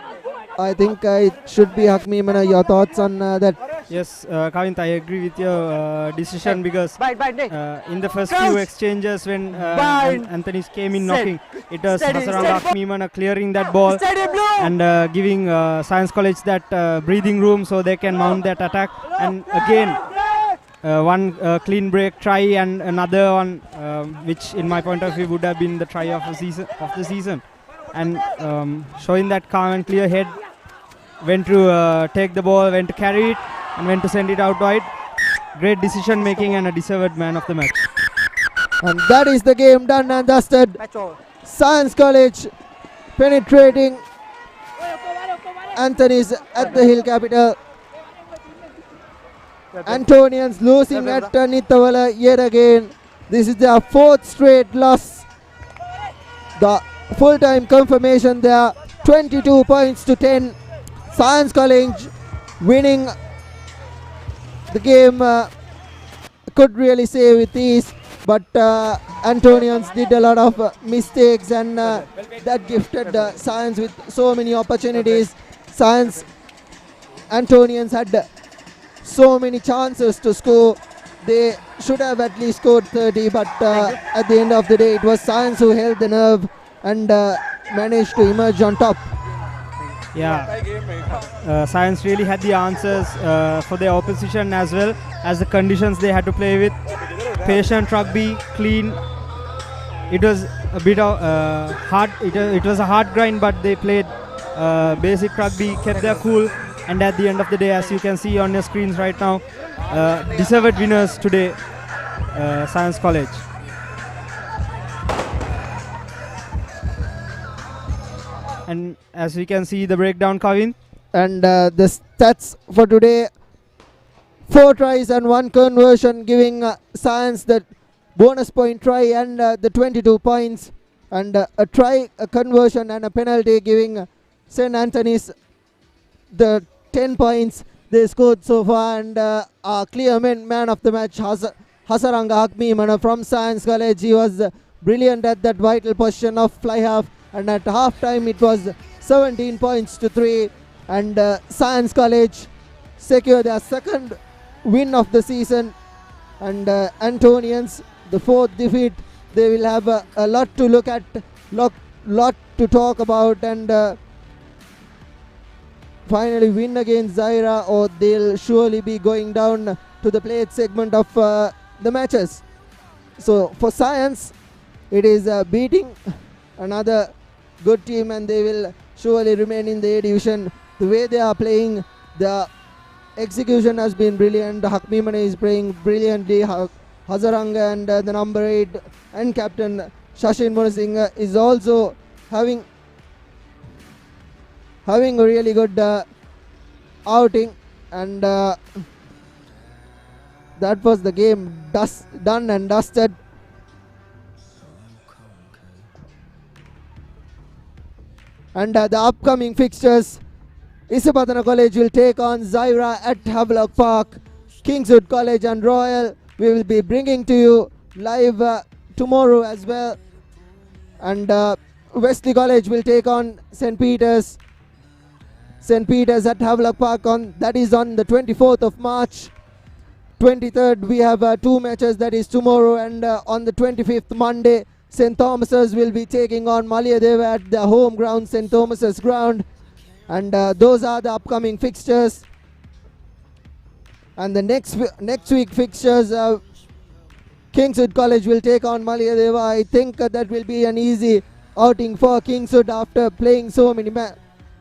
I think it should be Hakmi Mana. Your thoughts on that? Yes, Kavint, I agree with your decision, because in the first few exchanges when Anthony's came in knocking, it was Hasaranga Hakmi Mana clearing that ball and giving Science College that breathing room so they can mount that attack. And again, one clean break try and another one which in my point of view would have been the try of the season, and showing that calm and clear head when to take the ball, when to carry it, and when to send it out wide. Great decision making and a deserved man of the match. And that is the game done and dusted. Science College penetrating Anthony's at the Hill Capital. Antonians losing at Nittawela yet again. This is their 4th straight loss. The full-time confirmation there, 22 points to 10. Science College winning the game, could really say with ease, but Antonians did a lot of mistakes, and that gifted Science with so many opportunities. Science Antonians had so many chances to score. They should have at least scored 30, but at the end of the day it was Science who held the nerve and managed to emerge on top. Yeah, Science really had the answers for their opposition as well as the conditions they had to play with. Patient rugby, clean. It was a bit of hard. It was a hard grind, but they played basic rugby, kept their cool, and at the end of the day, as you can see on your screens right now, deserved winners today, Science College. And as we can see the breakdown, Kavin. And the stats for today: 4 tries and 1 conversion, giving Science the bonus point try and the 22 points, and a try, a conversion and a penalty, giving St. Anthony's the 10 points they scored so far. And our clear man of the match, Hasaranga Hakmimana from Science College. He was brilliant at that vital position of fly half, and at half time it was 17 points to 3, and Science College secure their 2nd win of the season, and Antonians the 4th defeat. They will have a lot to look at, lot to talk about, and finally win against Zaira, or they'll surely be going down to the plate segment of the matches. So for Science, it is beating another good team, and they will surely remain in the A division. The way they are playing, the execution has been brilliant. Hakmimane is playing brilliantly. Hazaranga and the number 8 and captain Shashin Munasinghe is also having a really good outing, and that was the game done and dusted. And the upcoming fixtures: Isipatana College will take on Zaira at Havelock Park. Kingswood College and Royal we will be bringing to you live tomorrow as well. And Wesley College will take on St. Peter's. St. Peter's at Havelock Park, that is on the 24th of March. 23rd we have 2 matches, that is tomorrow, and on the 25th Monday, St. Thomas's will be taking on Maliyadeva at the home ground, St. Thomas's ground. And those are the upcoming fixtures. And the next week fixtures, Kingswood College will take on Maliyadeva. I think that will be an easy outing for Kingswood after playing so many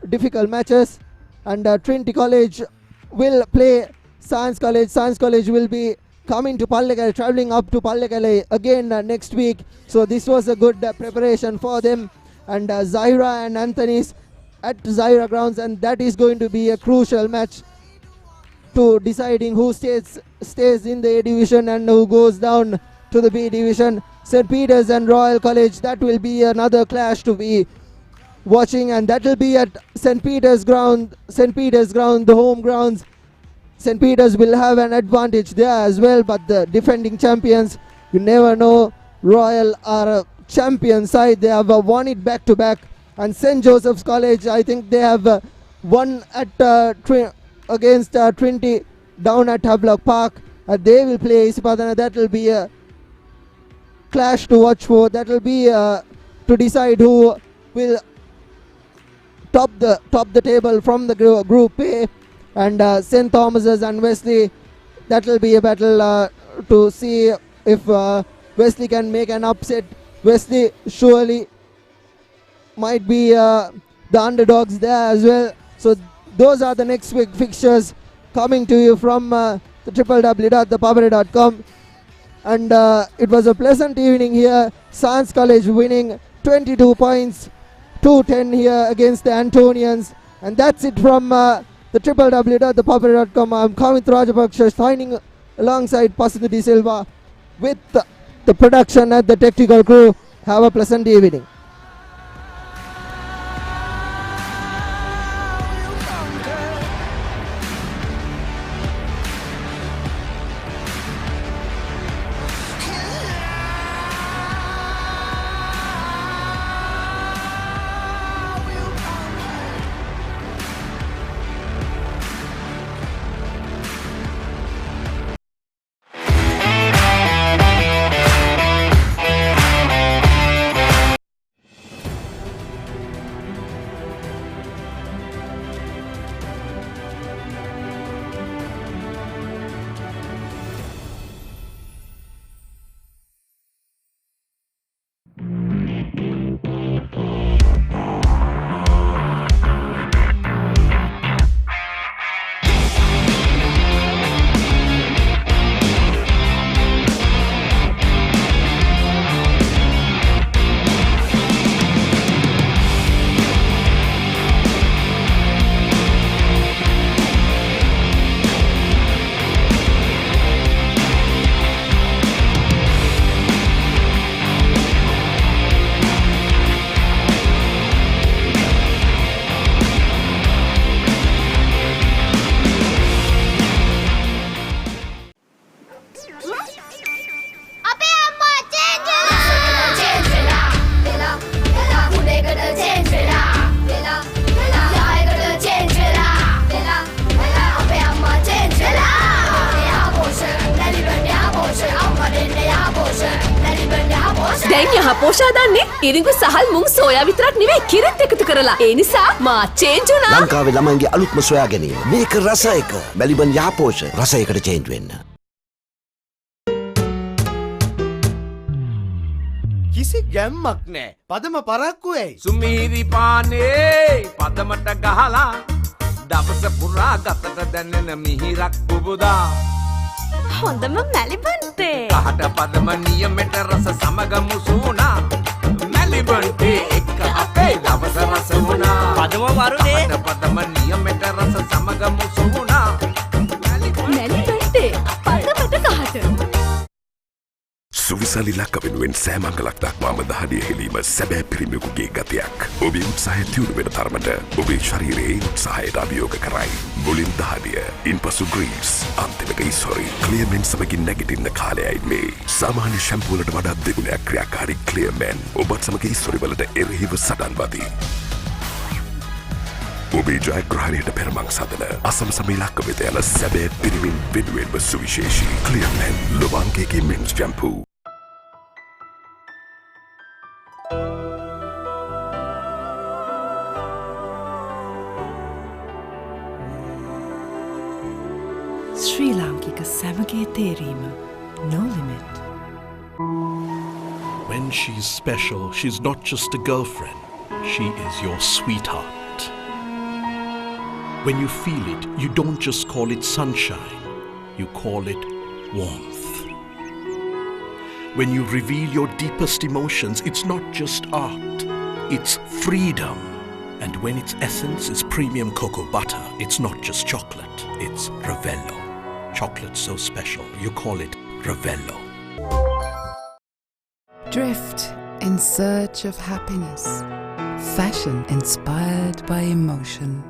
difficult matches. And Trinity College will play Science College. Science College will be coming to Pallekele, travelling up to Pallekele again next week. So this was a good preparation for them. And Zaira and Anthony's at Zaira grounds, and that is going to be a crucial match to deciding who stays in the A division and who goes down to the B division. St. Peter's and Royal College, that will be another clash to be watching, and that will be at St. Peter's ground, the home grounds. St. Peter's will have an advantage there as well, but the defending champions, you never know. Royal are a champion side, they have won it back to back. And St. Joseph's College, I think they have won at against Trinity down at Havelock Park. They will play Isipadana. That will be a clash to watch for. That will be to decide who will top the table from the Group A. And St. Thomas's and Wesley, that will be a battle to see if Wesley can make an upset. Wesley surely might be the underdogs there as well. So Those are the next week fixtures coming to you from the www.thepapare.com. And it was a pleasant evening here. Science College winning 22 points to 10 here against the Antonians. And that's it from the www.thepapare.com. I'm Kamit Rajapaksha signing alongside Pasundhi Silva with the production and the technical crew. Have a pleasant evening. දැන් යහපෝෂා දන්නේ ඉරිඟු සහල් මුං soya විතරක් නෙවෙයි කිරිත් එකතු කරලා. ඒ නිසා මා change වුණා. ලංකාවේ ළමයින්ගේ අලුත්ම සොයා ගැනීම. මේක රස එක. මැලිබන් යහපෝෂ රසයකට චේන්ජ් වෙන්න. කිසි ගැම්මක් නෑ. පදම පරක්කු ඇයි? සුමීරි පානේ පදමට ගහලා දවස පුරා ගතට දැනෙන මිහිරක් පුබුදා. හොඳම මැලිබන්ටේ. කහට පදම නියමෙට රස සමග මුසුණා. මැලිබන්ටේ එක්ක අපේ දවස රස වුණා. පදම වරුනේ. කහට පදම නියමෙට රස සමග මුසුණා. මැලිබන්ටේ පදමට කහට. සුවිසලි ලක්ක වෙනුවෙන් සෑමංගලක් දක්වාම දහඩිය හෙලීම සැබෑ පිරිමියෙකුගේ ගතියක්. ඔබේ උත්සාහය තියුණු වෙන තරමට ඔබේ ශරීරයේ උත්සාහයට අභියෝග කරයි. මුලින් දහඩිය, ඉන්පසු ග්‍රීස්, අන්තිමට ඉස්හොරි. ක්ලියර්මෙන් සමගින් නැගිටින්න කාලයයි මේ. සාමාන්‍ය ෂැම්පූ වලට වඩා දෙගුණයක් ක්‍රියාකාරී ක්ලියර්මෙන් ඔබත් සමග ඉස්හොරි වලට එරෙහිව සටන් වදී. ඔබේ ජයග්‍රහණයට පෙරමං සදන අසමසම ඉලක්ක වෙත යන සැබෑ පිරිමින් වෙනුවෙන්ම සුවිශේෂී ක්ලියර්මෙන් ලොබාංගේගේ මෙන්ස් ෂැම්පූ. ශ්‍රී ලාංකික සැමගේ තේරීම no limit. When she's special, she's not just a girlfriend. She is your sweetheart. When you feel it, you don't just call it sunshine. You call it warmth. When you reveal your deepest emotions, it's not just art. It's freedom. And when its essence is premium cocoa butter, it's not just chocolate. It's Ravello. Chocolate so special, you call it Ravello. Drift in search of happiness. Fashion inspired by emotion.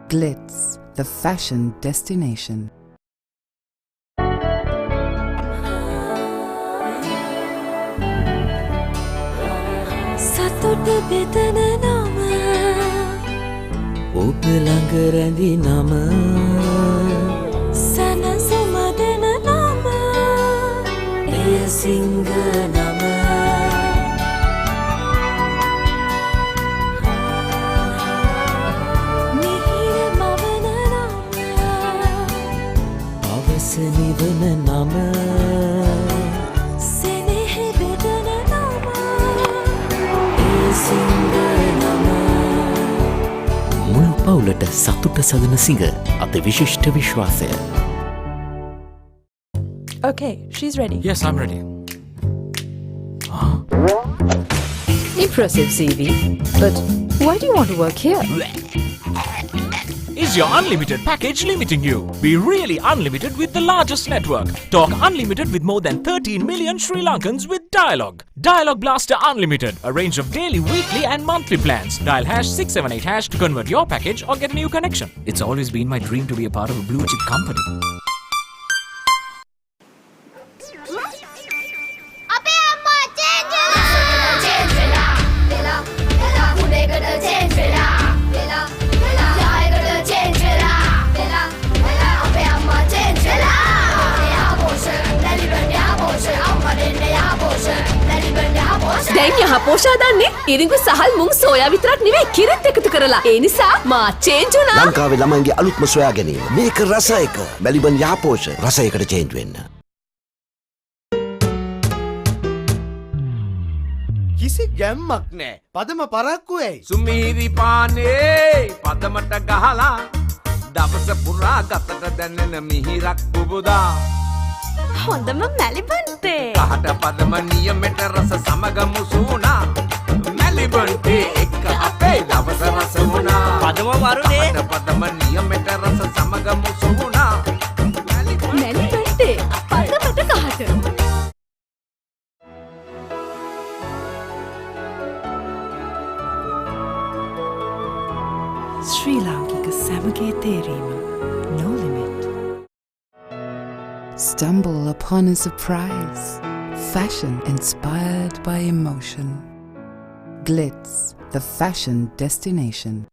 Glitz, the fashion destination. සතුට බෙදන නම ඔබ ළඟ රැඳි නම සනසුම දෙන නම එය සිංහ නම මිහිර මවන නම අවස නිවන නම සෙනෙහ බෙදන නම එය සිංහ නම මුල් පවුලට සතුට සදන සිඟ අත විශිෂ්ට විශ්වාසය. Okay, she's ready. Yes, I'm ready. Impressive CV. But why do you want to work here? Is your unlimited package limiting you? Be really unlimited with the largest network. Talk unlimited with more than 13 million Sri Lankans with Dialog. Dialog Blaster Unlimited. A range of daily, weekly and monthly plans. Dial #678# to convert your package or get a new connection. It's always been my dream to be a part of a blue chip company. දැන් යහ පෝෂා දන්නේ ඉරිඟු සහල් මුං soya විතරක් නෙවෙයි කිරිත් එකතු කරලා. ඒ නිසා මා change වුණා. ලංකාවේ ළමයින්ගේ අලුත්ම සොයා ගැනීම. මේක රස එක. මැලිබන් යහපෝෂ රසයකට චේන්ජ් වෙන්න. කිසි ගැම්මක් නෑ. පදම පරක්කු ඇයි? සුමීරි පානේ පදමට ගහලා දවස පුරා ගතට දැනෙන මිහිරක් පුබුදා. හොඳම මැලිබන්තේ. කහට පදම නියමෙට රස සමග මුසුණා. මැලිබන්තේ එක්ක අපේ දවස රස වුණා. පදම වරුනේ. කහට පදම නියමෙට රස සමග මුසුණා. මැලිබන්තේ පදමට කහට. ශ්‍රී ලාංකික සැමගේ තේරීම. No limit. Stumble upon a surprise. Fashion inspired by emotion. Glitz, the fashion destination.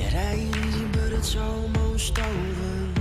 It ain't easy, but it's almost over.